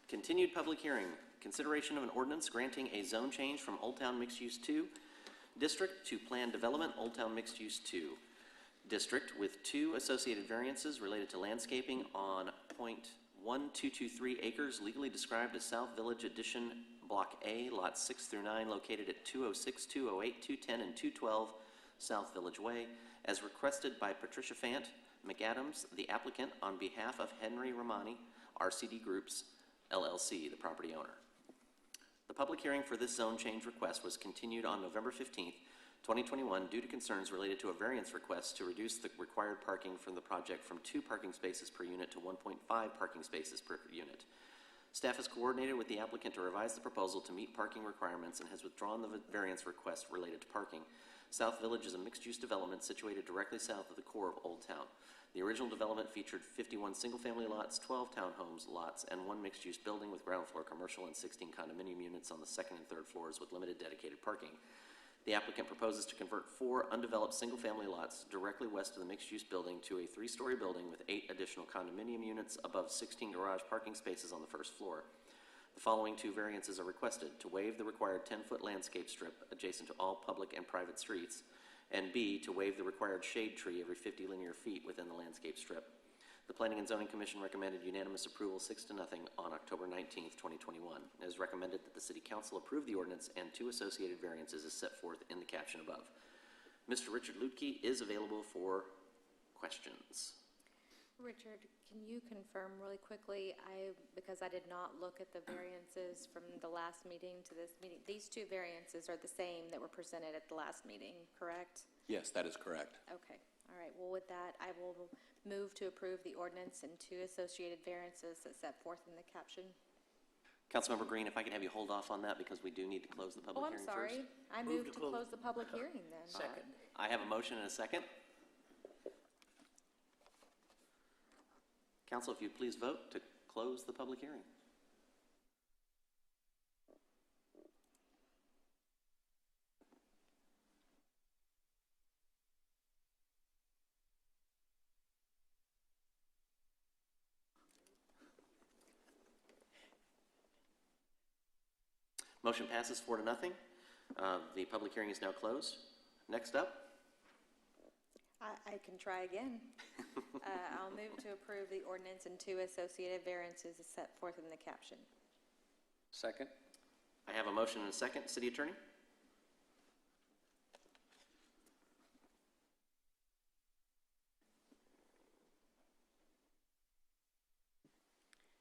Continued public hearing. Consideration of an ordinance granting a zone change from Old Town Mixed Use 2 District to Planned Development Old Town Mixed Use 2 District with 2 associated variances related to landscaping on .1223 acres legally described as South Village Addition Block A, Lots 6 through 9, located at 206, 208, 210, and 212 South Village Way, as requested by Patricia Fant McAdams, the applicant, on behalf of Henry Romani, RCD Groups, LLC, the property owner. The public hearing for this zone change request was continued on November 15th, 2021, due to concerns related to a variance request to reduce the required parking from the project from 2 parking spaces per unit to 1.5 parking spaces per unit. Staff has coordinated with the applicant to revise the proposal to meet parking requirements and has withdrawn the variance request related to parking. South Village is a mixed-use development situated directly south of the core of Old Town. The original development featured 51 single-family lots, 12 townhomes lots, and 1 mixed-use building with ground floor commercial and 16 condominium units on the second and third floors with limited dedicated parking. The applicant proposes to convert 4 undeveloped single-family lots directly west of the mixed-use building to a 3-story building with 8 additional condominium units above 16 garage parking spaces on the first floor. The following 2 variances are requested: to waive the required 10-foot landscape strip adjacent to all public and private streets, and B, to waive the required shade tree every 50 linear feet within the landscape strip. The Planning and Zoning Commission recommended unanimous approval 6-0 on October 19th, 2021. It is recommended that the City Council approve the ordinance and 2 associated variances as set forth in the caption above. Mr. Richard Lutke is available for questions. Richard, can you confirm really quickly, because I did not look at the variances from the last meeting to this meeting, these 2 variances are the same that were presented at the last meeting, correct? Yes, that is correct. Okay, all right. Well, with that, I will move to approve the ordinance and 2 associated variances that's set forth in the caption. Councilmember Green, if I could have you hold off on that because we do need to close the public Oh, I'm hearing sorry. first. I moved to close the public hearing then. Second. I have a motion and a second. Council, if you'd please vote to close the public hearing. Motion passes 4-0. The public hearing is now closed. Next up. I can try again. I'll move to approve the ordinance and 2 associated variances as set forth in the caption. Second? I have a motion and a second. City Attorney?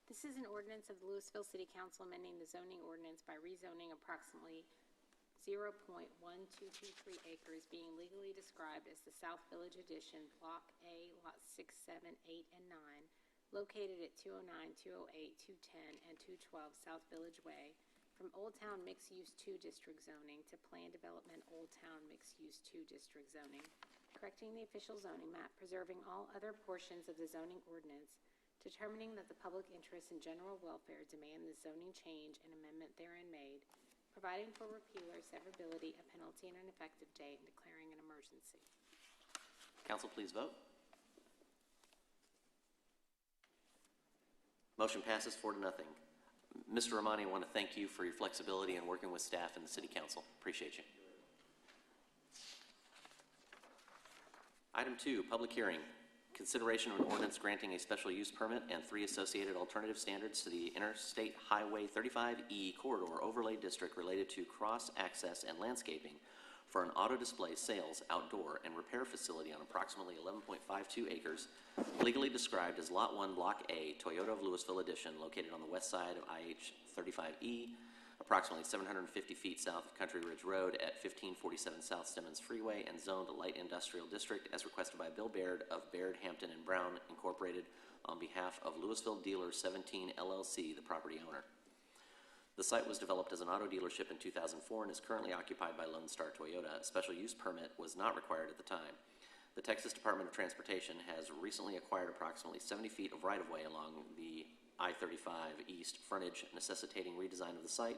This is an ordinance of the Lewisville City Council amending the zoning ordinance by rezoning approximately 0.1223 acres being legally described as the South Village Addition, Block A, Lots 6, 7, 8, and 9, located at 209, 208, 210, and 212 South Village Way, from Old Town Mixed Use 2 District zoning to Planned Development Old Town Mixed Use 2 District zoning, correcting the official zoning map, preserving all other portions of the zoning ordinance, determining that the public interest and general welfare demand the zoning change and amendment therein made, providing for repeal or severability, a penalty, and an effective date, and declaring an emergency. Council, please vote. Motion passes 4-0. Mr. Romani, I want to thank you for your flexibility in working with staff and the City Council. Appreciate you. Item 2, public hearing. Consideration of an ordinance granting a special use permit and 3 associated alternative standards to the Interstate Highway 35E Corridor Overlay District related to cross-access and landscaping for an auto display sales, outdoor, and repair facility on approximately 11.52 acres, legally described as Lot 1, Block A, Toyota of Lewisville Edition, located on the west side of IH 35E, approximately 750 feet south of Country Ridge Road at 1547 South Stemmons Freeway, and zoned light industrial district as requested by Bill Baird of Baird, Hampton, and Brown, Incorporated, on behalf of Lewisville Dealer 17 LLC, the property owner. The site was developed as an auto dealership in 2004 and is currently occupied by Lone Star Toyota. A special use permit was not required at the time. The Texas Department of Transportation has recently acquired approximately 70 feet of right-of-way along the I-35 East frontage, necessitating redesign of the site,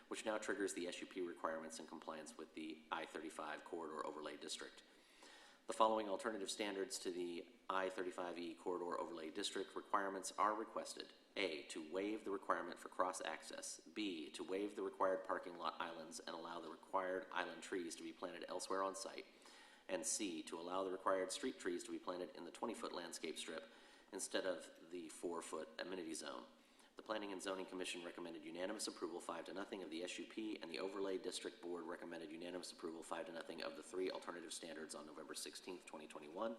which now triggers the SUP requirements in compliance with the I-35 Corridor Overlay District. The following alternative standards to the I-35E Corridor Overlay District requirements are requested. A, to waive the requirement for cross-access. B, to waive the required parking lot islands and allow the required island trees to be planted elsewhere on site. And C, to allow the required street trees to be planted in the 20-foot landscape strip instead of the 4-foot amenity zone. The Planning and Zoning Commission recommended unanimous approval 5-0 of the SUP, and the Overlay District Board recommended unanimous approval 5-0 of the 3 alternative standards on November 16, 2021.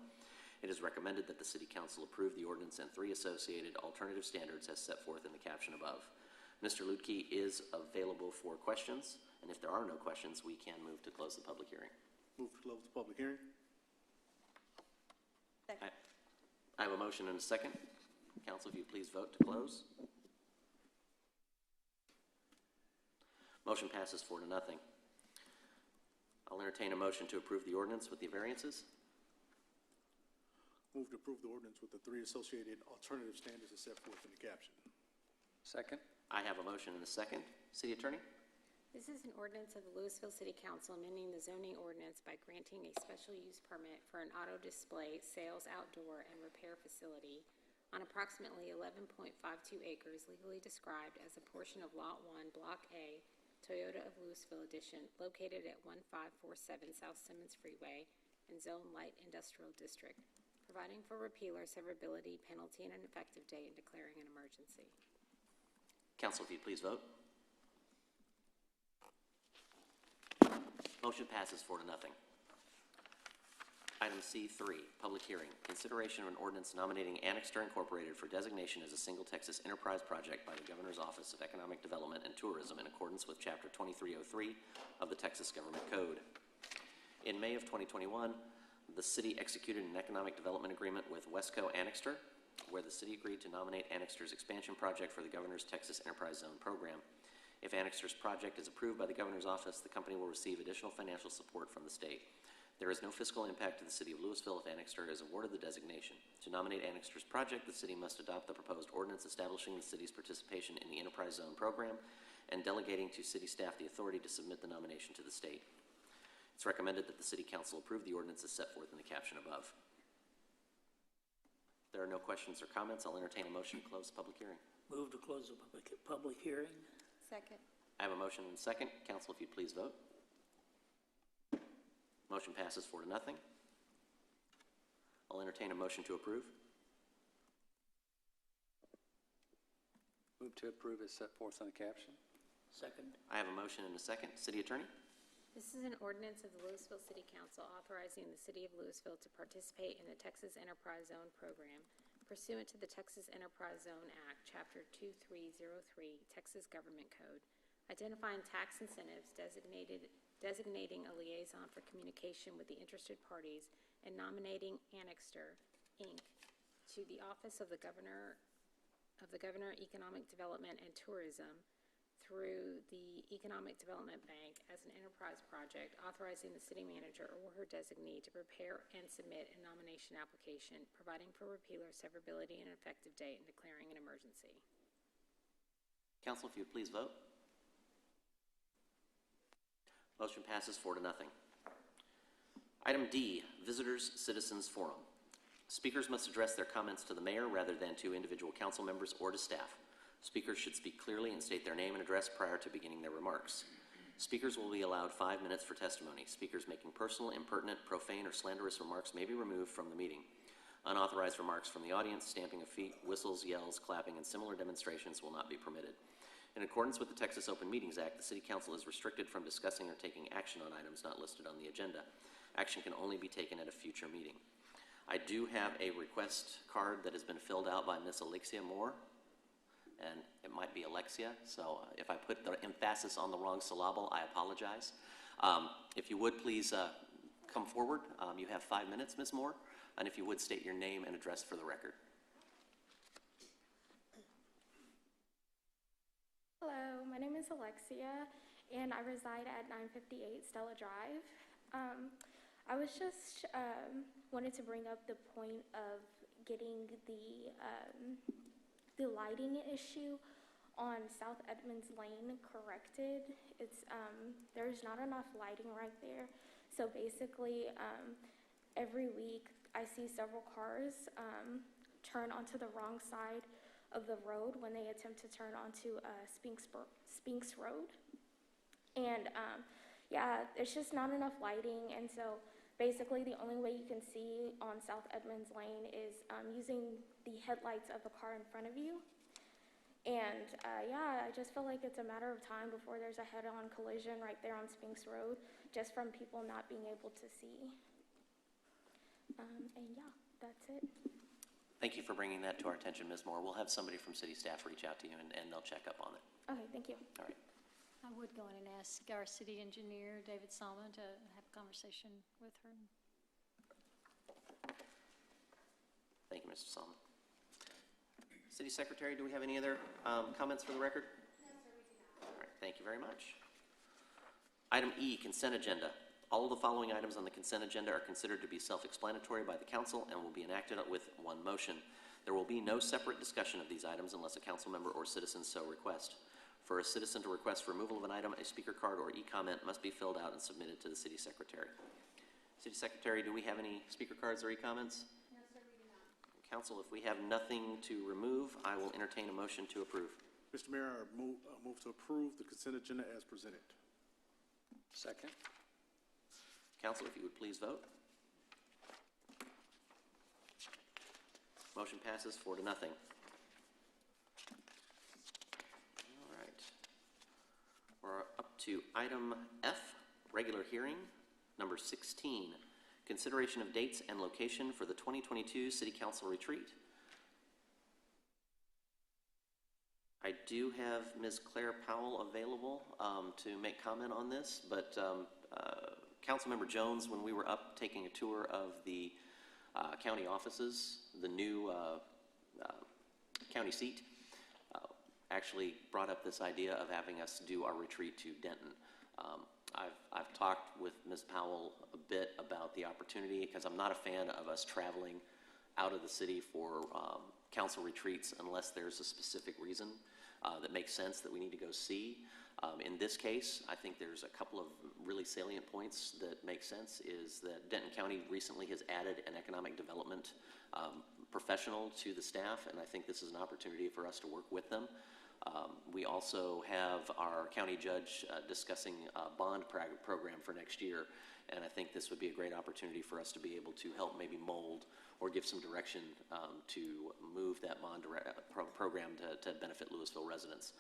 It is recommended that the City Council approve the ordinance and 3 associated alternative standards as set forth in the caption above. Mr. Lutke is available for questions, and if there are no questions, we can move to close the public hearing. Move to close the public hearing. Second. I have a motion and a second. Council, if you please vote to close. Motion passes 4-0. I'll entertain a motion to approve the ordinance with the variances. Move to approve the ordinance with the 3 associated alternative standards as set forth in the caption. Second? I have a motion and a second. City Attorney? This is an ordinance of the Lewisville City Council amending the zoning ordinance by granting a special use permit for an auto display, sales outdoor, and repair facility on approximately 11.52 acres legally described as a portion of Lot 1, Block A, Toyota of Lewisville Edition, located at 1547 South Simmons Freeway in Zone Light Industrial District, providing for repeal or severability, penalty, and an effective date, and declaring an emergency. Council, if you'd please vote. Motion passes 4-0. Item C3, public hearing. Consideration of an ordinance nominating Annexer Incorporated for designation as a single Texas enterprise project by the Governor's Office of Economic Development and Tourism in accordance with Chapter 2303 of the Texas Government Code. In May of 2021, the city executed an economic development agreement with Wesco Annexer, where the city agreed to nominate Annexer's expansion project for the Governor's Texas Enterprise Zone program. If Annexer's project is approved by the Governor's Office, the company will receive additional financial support from the state. There is no fiscal impact to the city of Lewisville if Annexer is awarded the designation. To nominate Annexer's project, the city must adopt the proposed ordinance establishing the city's participation in the Enterprise Zone program and delegating to city staff the authority to submit the nomination to the state. It's recommended that the City Council approve the ordinance as set forth in the caption above. If there are no questions or comments, I'll entertain a motion to close the public hearing. Move to close the public hearing. Second. I have a motion and a second. Council, if you'd please vote. Motion passes 4-0. I'll entertain a motion to approve. Move to approve as set forth on the caption. Second. I have a motion and a second. City Attorney? This is an ordinance of the Lewisville City Council authorizing the City of Lewisville to participate in the Texas Enterprise Zone program pursuant to the Texas Enterprise Zone Act, Chapter 2303, Texas Government Code, identifying tax incentives, designating a liaison for communication with the interested parties, and nominating Annexer, Inc. to the Office of the Governor Economic Development and Tourism through the Economic Development Bank as an enterprise project, authorizing the city manager or her designee to prepare and submit a nomination application, providing for repeal or severability and effective date, and declaring an emergency. Council, if you'd please vote. Motion passes 4-0. Item D, Visitors Citizens Forum. Speakers must address their comments to the mayor rather than to individual council members or to staff. Speakers should speak clearly and state their name and address prior to beginning their remarks. Speakers will be allowed 5 minutes for testimony. Speakers making personal, impertinent, profane, or slanderous remarks may be removed from the meeting. Unauthorized remarks from the audience, stamping of feet, whistles, yells, clapping, and similar demonstrations will not be permitted. In accordance with the Texas Open Meetings Act, the City Council is restricted from discussing or taking action on items not listed on the agenda. Action can only be taken at a future meeting. I do have a request card that has been filled out by Miss Alexia Moore, and it might be Alexia, so if I put the emphasis on the wrong syllable, I apologize. If you would please come forward. You have 5 minutes, Ms. Moore, and if you would state your name and address for the record. Hello, my name is Alexia, and I reside at 958 Stella Drive. I was just wanted to bring up the point of getting the lighting issue on South Edmonds Lane corrected. It's there's not enough lighting right there, so basically every week I see several cars turn onto the wrong side of the road when they attempt to turn onto Spinks Road. And yeah, there's just not enough lighting, and so basically the only way you can see on South Edmonds Lane is using the headlights of the car in front of you. And yeah, I just feel like it's a matter of time before there's a head-on collision right there on Spinks Road, just from people not being able to see. And yeah, that's it. Thank you for bringing that to our attention, Ms. Moore. We'll have somebody from city staff reach out to you, and they'll check up on it. Okay, thank you. All right. I would go in and ask our city engineer, David Salmon, to have a conversation with her. Thank you, Mr. Salmon. City Secretary, do we have any other comments for the record? No, sir, we do not. All right, thank you very much. Item E, consent agenda. All of the following items on the consent agenda are considered to be self-explanatory by the council and will be enacted with one motion. There will be no separate discussion of these items unless a council member or citizen so request. For a citizen to request removal of an item, a speaker card or e-comment must be filled out and submitted to the city secretary. City secretary, do we have any speaker cards or e-comments? No, sir, we do not. Council, if we have nothing to remove, I will entertain a motion to approve. Mr. Mayor, I move to approve the consent agenda as presented. Second. Council, if you would please vote. Motion passes 4-0. All right. We're up to item F, regular hearing, number 16, consideration of dates and location for the 2022 City Council retreat. I do have Ms. Claire Powell available to make comment on this, but Councilmember Jones, when we were up taking a tour of the county offices, the new county seat, actually brought up this idea of having us do our retreat to Denton. I've talked with Ms. Powell a bit about the opportunity because I'm not a fan of us traveling out of the city for council retreats unless there's a specific reason that makes sense that we need to go see. In this case, I think there's a couple of really salient points that make sense. Is that Denton County recently has added an economic development professional to the staff, and I think this is an opportunity for us to work with them. We also have our county judge discussing a bond program for next year, and I think this would be a great opportunity for us to be able to help maybe mold or give some direction to move that bond program to benefit Lewisville residents.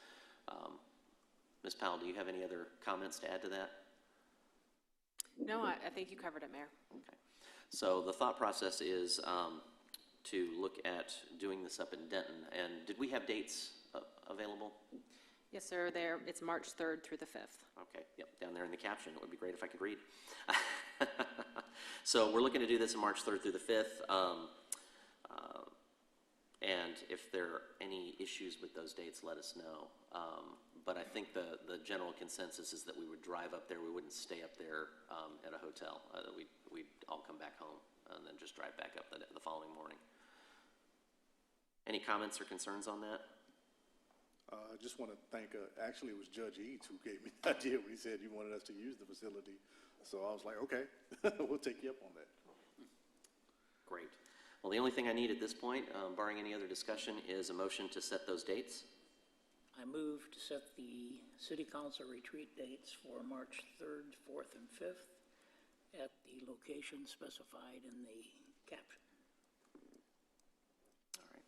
Ms. Powell, do you have any other comments to add to that? No, I think you covered it, Mayor. Okay. So the thought process is to look at doing this up in Denton. And did we have dates available? Yes, sir. There, it's March 3rd through the 5th. Okay, yep, down there in the caption. It would be great if I could read. So we're looking to do this on March 3rd through the 5th. And if there are any issues with those dates, let us know. But I think the general consensus is that we would drive up there. We wouldn't stay up there at a hotel. We'd all come back home and then just drive back up the following morning. Any comments or concerns on that? I just want to thank, actually it was Judge Eads who gave me the idea when he said he wanted us to use the facility. So I was like, okay, we'll take you up on that. Great. Well, the only thing I need at this point, barring any other discussion, is a motion to set those dates. I move to set the city council retreat dates for March 3rd, 4th, and 5th at the location specified in the caption. All right.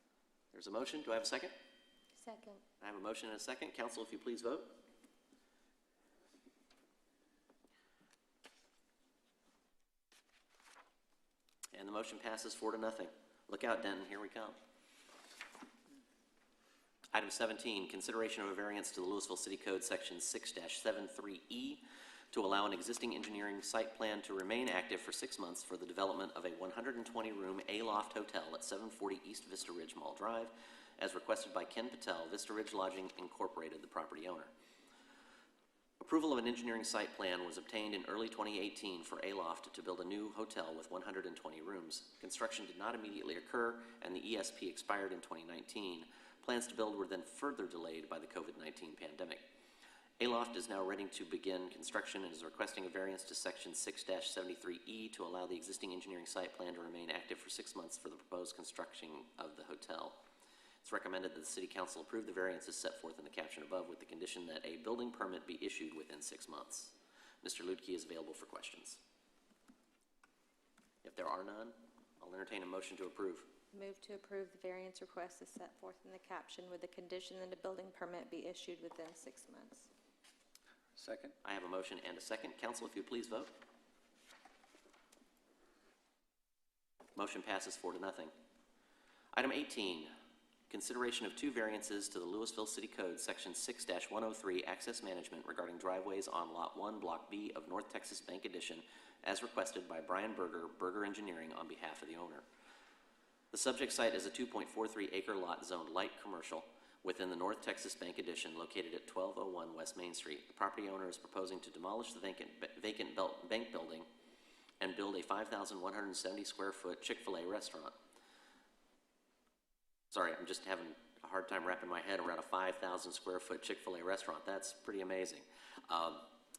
There's a motion. Do I have a second? Second. I have a motion and a second. Council, if you please vote. And the motion passes 4-0. Look out, Denton. Here we come. Item 17, consideration of a variance to the Lewisville City Code Section 6-73E to allow an existing engineering site plan to remain active for 6 months for the development of a 120-room A-loft hotel at 740 East Vista Ridge Mall Drive, as requested by Ken Patel, Vista Ridge Lodging Incorporated, the property owner. Approval of an engineering site plan was obtained in early 2018 for A-loft to build a new hotel with 120 rooms. Construction did not immediately occur, and the ESP expired in 2019. Plans to build were then further delayed by the COVID-19 pandemic. A-loft is now ready to begin construction and is requesting a variance to Section 6-73E to allow the existing engineering site plan to remain active for 6 months for the proposed construction of the hotel. It's recommended that the City Council approve the variances set forth in the caption above with the condition that a building permit be issued within 6 months. Mr. Ludke is available for questions. If there are none, I'll entertain a motion to approve. Move to approve the variance request as set forth in the caption with the condition that a building permit be issued within 6 months. Second. I have a motion and a second. Council, if you please vote. Motion passes 4-0. Item 18, consideration of 2 variances to the Lewisville City Code, Section 6-103, Access Management regarding driveways on Lot 1, Block B of North Texas Bank Addition, as requested by Brian Berger, Berger Engineering, on behalf of the owner. The subject site is a 2.43-acre lot zoned light commercial within the North Texas Bank Addition located at 1201 West Main Street. The property owner is proposing to demolish the vacant bank building and build a 5,170 square foot Chick-fil-A restaurant. Sorry, I'm just having a hard time wrapping my head around a 5,000 square foot Chick-fil-A restaurant. That's pretty amazing.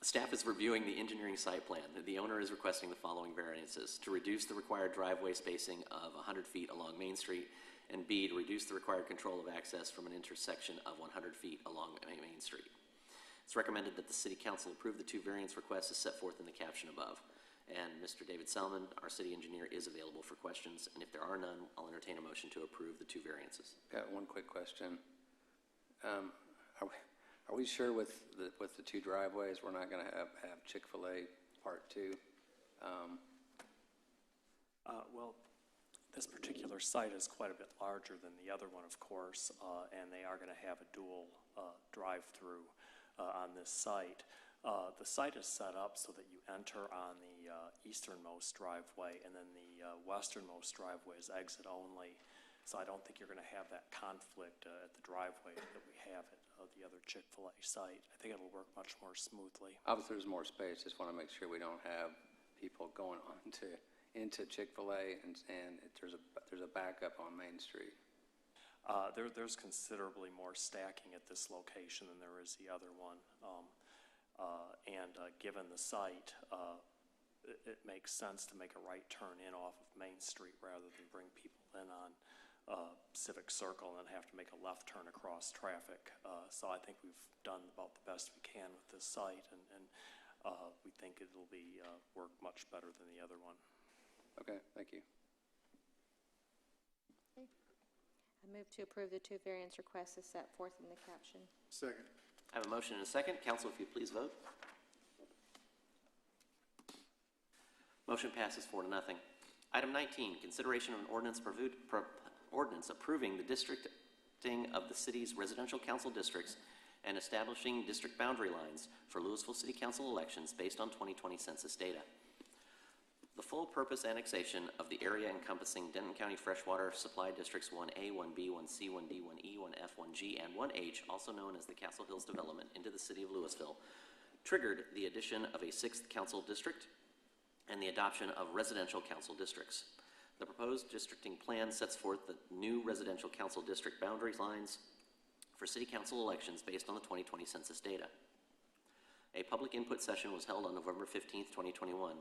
Staff is reviewing the engineering site plan. The owner is requesting the following variances: to reduce the required driveway spacing of 100 feet along Main Street, and B, to reduce the required control of access from an intersection of 100 feet along Main Street. It's recommended that the City Council approve the two variance requests as set forth in the caption above. And Mr. David Selman, our city engineer, is available for questions, and if there are none, I'll entertain a motion to approve the two variances. Got one quick question. Are we sure with the two driveways, we're not going to have Chick-fil-A Part 2? Well, this particular site is quite a bit larger than the other one, of course, and they are going to have a dual drive-through on this site. The site is set up so that you enter on the easternmost driveway, and then the westernmost driveway is exit only. So I don't think you're going to have that conflict at the driveway that we have at the other Chick-fil-A site. I think it'll work much more smoothly. Obviously, there's more space. Just want to make sure we don't have people going on into Chick-fil-A and there's a backup on Main Street. There's considerably more stacking at this location than there is the other one. Given the site, it makes sense to make a right turn in off of Main Street rather than bring people in on Civic Circle and then have to make a left turn across traffic. So I think we've done about the best we can with this site, and we think it'll be work much better than the other one. Okay, thank you. Okay. I move to approve the two variance requests as set forth in the caption. Second. I have a motion and a second. Council, if you please vote. Motion passes 4-0. Item 19, consideration of an ordinance approving the districting of the city's residential council districts and establishing district boundary lines for Lewisville City Council elections based on 2020 census data. The full purpose annexation of the area encompassing Denton County Freshwater Supply Districts 1A, 1B, 1C, 1D, 1E, 1F, 1G, and 1H, also known as the Castle Hills Development, into the city of Lewisville, triggered the addition of a 6th council district and the adoption of residential council districts. The proposed districting plan sets forth the new residential council district boundary lines for city council elections based on the 2020 census data. A public input session was held on November 15th, 2021.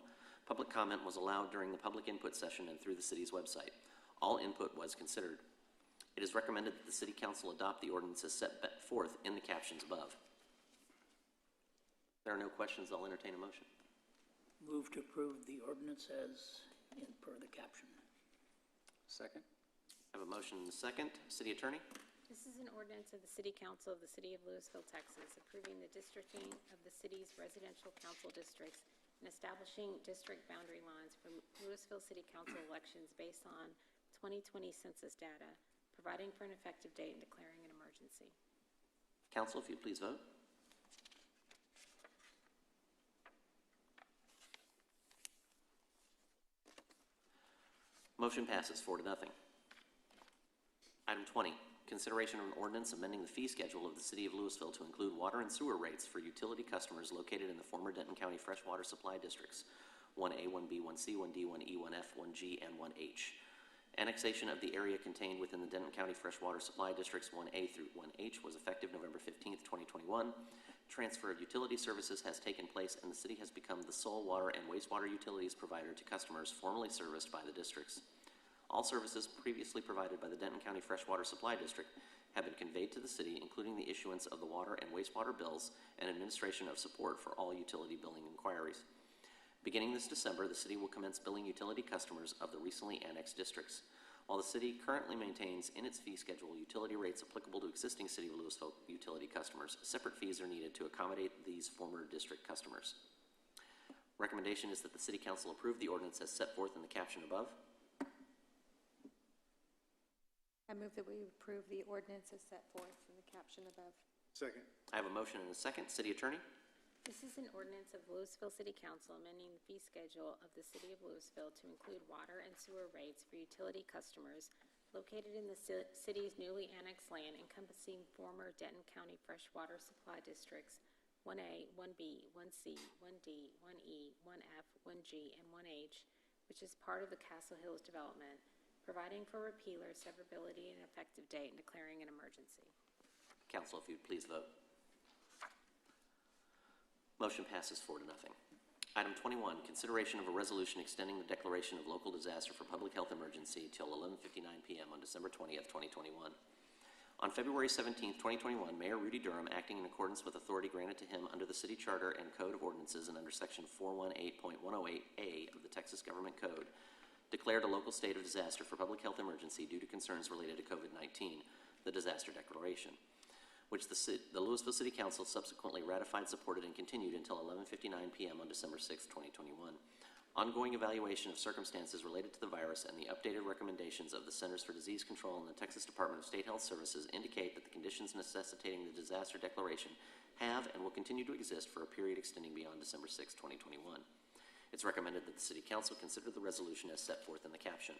Public comment was allowed during the public input session and through the city's website. All input was considered. It is recommended that the City Council adopt the ordinances set forth in the captions above. If there are no questions, I'll entertain a motion. Move to approve the ordinance as in per the caption. Second. I have a motion and a second. City Attorney? This is an ordinance of the City Council of the City of Lewisville, Texas, approving the districting of the city's residential council districts and establishing district boundary lines for Lewisville City Council elections based on 2020 census data, providing for an effective date and declaring an emergency. Council, if you please vote. Motion passes 4-0. Item 20, consideration of an ordinance amending the fee schedule of the City of Lewisville to include water and sewer rates for utility customers located in the former Denton County Freshwater Supply Districts 1A, 1B, 1C, 1D, 1E, 1F, 1G, and 1H. Annexation of the area contained within the Denton County Freshwater Supply Districts 1A through 1H was effective November 15th, 2021. Transfer of utility services has taken place, and the city has become the sole water and wastewater utilities provider to customers formerly serviced by the districts. All services previously provided by the Denton County Freshwater Supply District have been conveyed to the city, including the issuance of the water and wastewater bills and administration of support for all utility billing inquiries. Beginning this December, the city will commence billing utility customers of the recently annexed districts. While the city currently maintains in its fee schedule utility rates applicable to existing City of Lewisville utility customers, separate fees are needed to accommodate these former district customers. Recommendation is that the City Council approve the ordinance as set forth in the caption above. I move that we approve the ordinance as set forth in the caption above. Second. I have a motion and a second. City Attorney? This is an ordinance of Lewisville City Council amending the fee schedule of the City of Lewisville to include water and sewer rates for utility customers located in the city's newly annexed land encompassing former Denton County freshwater supply districts 1A, 1B, 1C, 1D, 1E, 1F, 1G, and 1H, which is part of the Castle Hills development, providing for repeal or severability and effective date, and declaring an emergency. Council, if you'd please vote. Motion passes 4-0. Item 21, consideration of a resolution extending the declaration of local disaster for public health emergency till 11:59 p.m. on December 20th, 2021. On February 17th, 2021, Mayor Rudy Durham, acting in accordance with authority granted to him under the City Charter and Code of Ordinances and under Section 418.108A of the Texas Government Code, declared a local state of disaster for public health emergency due to concerns related to COVID-19, the disaster declaration, which the Lewisville City Council subsequently ratified, supported, and continued until 11:59 p.m. on December 6, 2021. Ongoing evaluation of circumstances related to the virus and the updated recommendations of the Centers for Disease Control and the Texas Department of State Health Services indicate that the conditions necessitating the disaster declaration have and will continue to exist for a period extending beyond December 6, 2021. It's recommended that the City Council consider the resolution as set forth in the caption.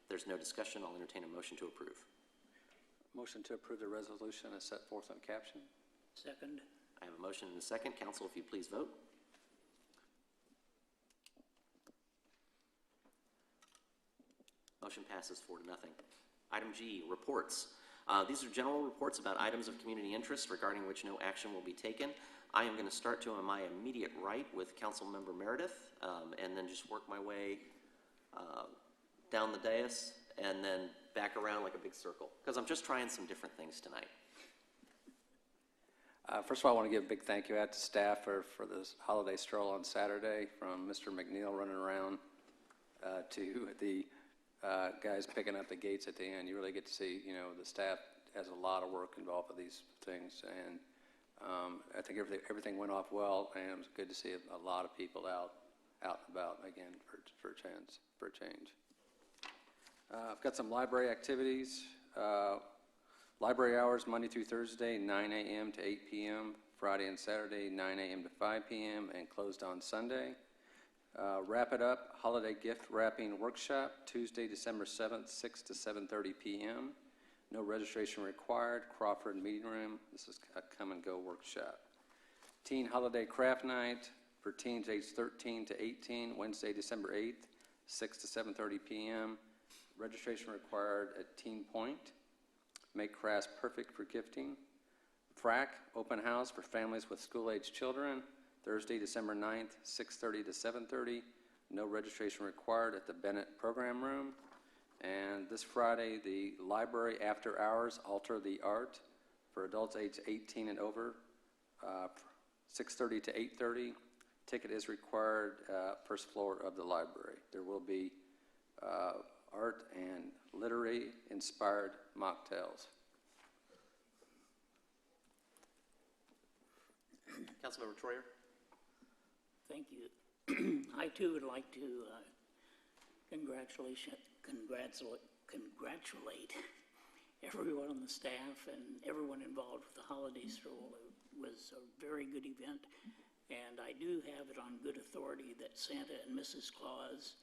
If there's no discussion, I'll entertain a motion to approve. Motion to approve the resolution as set forth on caption. Second. I have a motion and a second. Council, if you please vote. Motion passes 4-0. Item G, reports. These are general reports about items of community interest regarding which no action will be taken. I am going to start to my immediate right with Councilmember Meredith, and then just work my way down the dais and then back around like a big circle, because I'm just trying some different things tonight. First of all, I want to give a big thank you out to staff for this holiday stroll on Saturday, from Mr. McNeil running around to the guys picking up the gates at the end. You really get to see, the staff has a lot of work involved with these things, and I think everything went off well, and it was good to see a lot of people out and about again for a change. I've got some library activities. Library hours Monday through Thursday, 9 a.m. to 8 p.m., Friday and Saturday, 9 a.m. to 5 p.m., and closed on Sunday. Wrap It Up Holiday Gift Wrapping Workshop, Tuesday, December 7th, 6 to 7:30 p.m. No registration required, Crawford Meeting Room. This is a come-and-go workshop. Teen Holiday Craft Night for teens aged 13 to 18, Wednesday, December 8th, 6 to 7:30 p.m. Registration required at Teen Point. Make crafts perfect for gifting. FRAC Open House for families with school-aged children, Thursday, December 9th, 6:30 to 7:30. No registration required at the Bennett Program Room. And this Friday, the library after hours, Alter the Art, for adults aged 18 and over, 6:30 to 8:30. Ticket is required, first floor of the library. There will be art and literary-inspired mocktails. Councilmember Troyer. Thank you. I too would like to congratulate everyone on the staff and everyone involved with the holiday stroll. It was a very good event, and I do have it on good authority that Santa and Mrs. Claus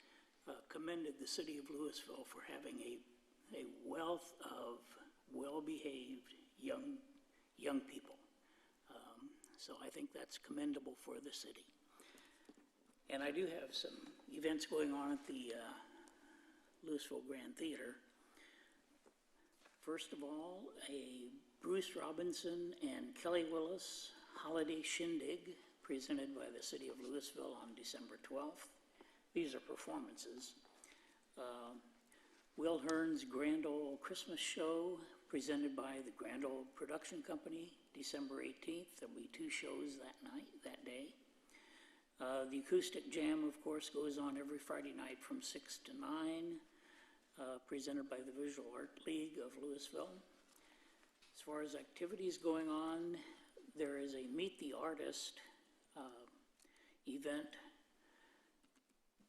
commended the city of Lewisville for having a wealth of well-behaved young people. So I think that's commendable for the city. And I do have some events going on at the Lewisville Grand Theater. First of all, a Bruce Robinson and Kelly Willis Holiday Shindig presented by the city of Lewisville on December 12th. These are performances. Will Hearn's Grand Ole Christmas Show, presented by the Grand Ole Production Company, December 18th. There'll be 2 shows that day. The Acoustic Jam, of course, goes on every Friday night from 6 to 9, presented by the Visual Art League of Lewisville. As far as activities going on, there is a Meet the Artist event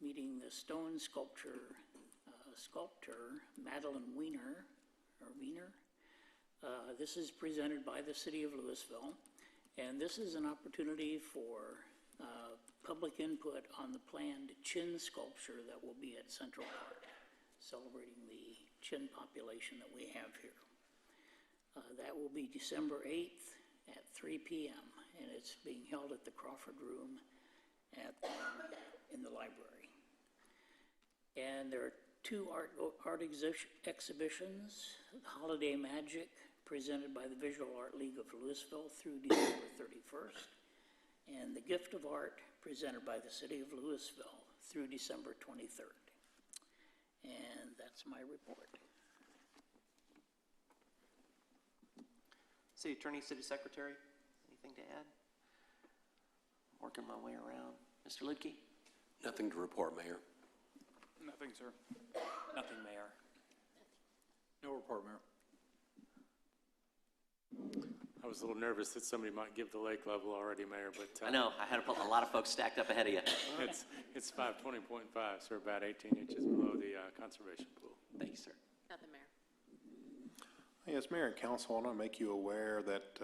meeting the stone sculptor Madeline Wiener. This is presented by the city of Lewisville, and this is an opportunity for public input on the planned chin sculpture that will be at Central Park, celebrating the chin population that we have here. That will be December 8th at 3 p.m., and it's being held at the Crawford Room in the library. And there are two art exhibitions, Holiday Magic, presented by the Visual Art League of Lewisville through December 31st, and The Gift of Art, presented by the City of Lewisville through December 23rd. And that's my report. City Attorney, City Secretary, anything to add? Working my way around. Mr. Lidke? Nothing to report, Mayor. Nothing, sir. Nothing, Mayor. No report, Mayor. I was a little nervous that somebody might give the lake level already, Mayor, but I know, I had a lot of folks stacked up ahead of you. it's 520.5, so about 18 inches below the conservation pool. Thank you, sir. Nothing, Mayor. Yes, Mayor and Council, I want to make you aware that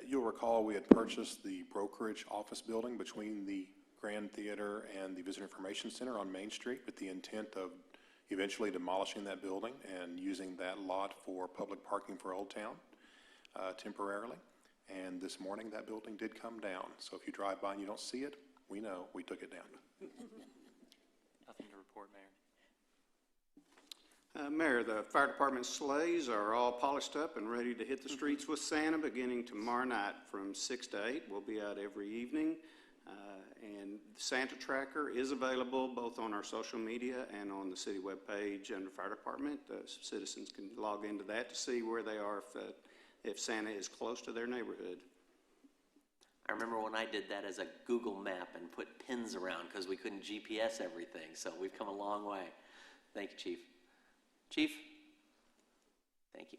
you'll recall we had purchased the brokerage office building between the Grand Theater and the Visitor Information Center on Main Street with the intent of eventually demolishing that building and using that lot for public parking for Old Town temporarily. And this morning that building did come down. So if you drive by and you don't see it, we know we took it down. Nothing to report, Mayor. Mayor, the fire department sleighs are all polished up and ready to hit the streets with Santa beginning tomorrow night from 6 to 8. We'll be out every evening. And the Santa Tracker is available both on our social media and on the city webpage under fire department. Citizens can log into that to see where they are if Santa is close to their neighborhood. I remember when I did that as a Google map and put pins around because we couldn't GPS everything, so we've come a long way. Thank you, Chief. Chief? Thank you.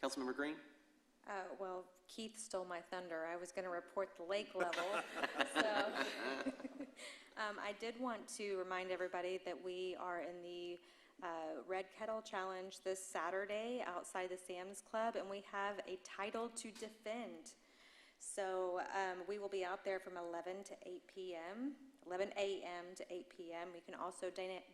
Councilmember Green? Well, Keith stole my thunder. I was going to report the lake level. So I did want to remind everybody that we are in the Red Kettle Challenge this Saturday outside the Sam's Club, and we have a title to defend. So we will be out there from 11 to 8 p.m., 11 a.m. to 8 p.m. You can also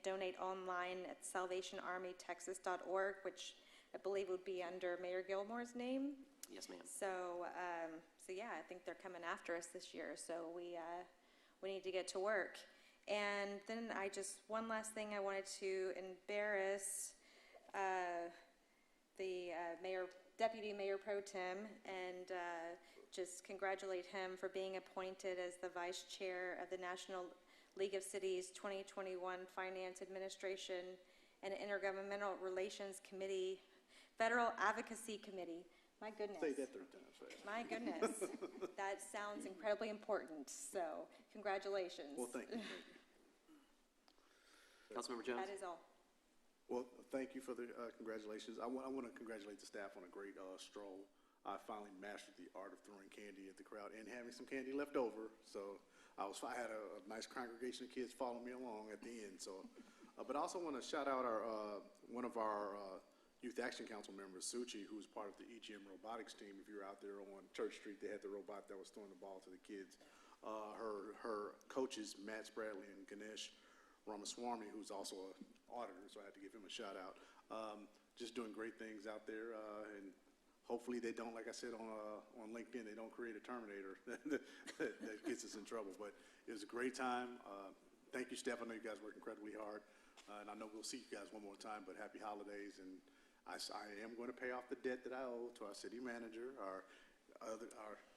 donate online at salvationarmytexas.org, which I believe would be under Mayor Gilmore's name. Yes, ma'am. So, so yeah, I think they're coming after us this year. So we need to get to work. And then one last thing, I wanted to embarrass the Deputy Mayor Pro Tem and just congratulate him for being appointed as the Vice Chair of the National League of Cities 2021 Finance Administration and Intergovernmental Relations Committee, Federal Advocacy Committee. My goodness. Say that 3 times fast. My goodness. That sounds incredibly important. So, congratulations. Well, thank you. Councilmember Jones? That is all. Well, thank you for the congratulations. I want to congratulate the staff on a great stroll. I finally mastered the art of throwing candy at the crowd and having some candy left over. So I had a nice congregation of kids following me along at the end. So, but I also want to shout out one of our Youth Action Council members, Suchi, who's part of the EGM robotics team. If you're out there on Church Street, they had the robot that was throwing the ball to the kids. Her coaches, Matt Spradley and Ganesh Ramaswamy, who's also an auditor, so I had to give him a shout out. Just doing great things out there, and hopefully they don't, like I said on LinkedIn, they don't create a Terminator that gets us in trouble. But it was a great time. Thank you, Steph. I know you guys work incredibly hard, and I know we'll see you guys one more time. But happy holidays, and I am going to pay off the debt that I owe to our city manager, our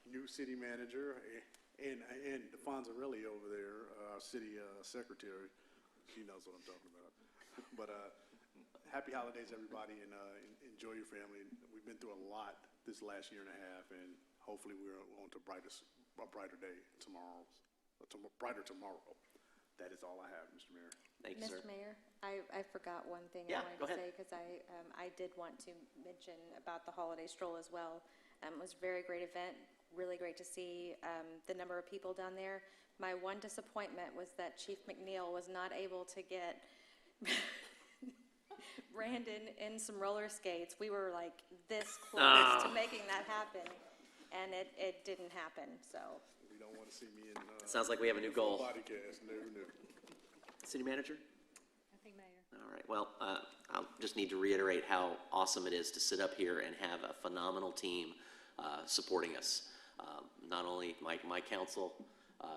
new city manager, and DeFonzarelli over there, our city secretary. She knows what I'm talking about. But happy holidays, everybody, and enjoy your family. We've been through a lot this last year and a half, and hopefully we're on to a brighter day tomorrow. Brighter tomorrow. That is all I have, Mr. Mayor. Thank you, sir. Mr. Mayor, I forgot one thing Yeah, I go wanted to ahead. say, because I did want to mention about the holiday stroll as well. It was a very great event, really great to see the number of people down there. My one disappointment was that Chief McNeil was not able to get Brandon in some roller skates. We were like this close to making that happen, and it didn't happen, so. You don't want to see me in... Sounds like we have a new goal. Body cast, no. City manager? Nothing, Mayor. All right, well, I'll just need to reiterate how awesome it is to sit up here and have a phenomenal team supporting us. Not only my council,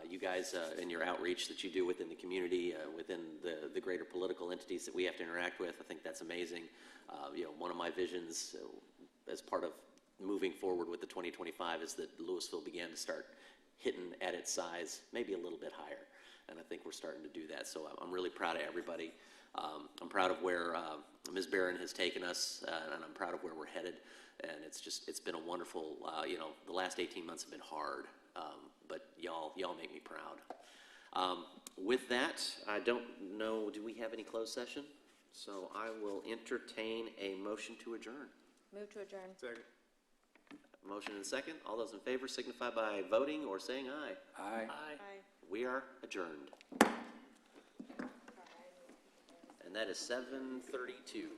you guys and your outreach that you do within the community, within the greater political entities that we have to interact with. I think that's amazing. One of my visions as part of moving forward with the 2025 is that Lewisville began to start hitting at its size, maybe a little bit higher. And I think we're starting to do that. So I'm really proud of everybody. I'm proud of where Ms. Barron has taken us, and I'm proud of where we're headed. And it's been a wonderful, the last 18 months have been hard, but y'all make me proud. With that, I don't know, do we have any closed session? So I will entertain a motion to adjourn. Move to adjourn. Second. Motion and second. All those in favor signify by voting or saying aye. Aye. Aye. We are adjourned. And that is 7:32.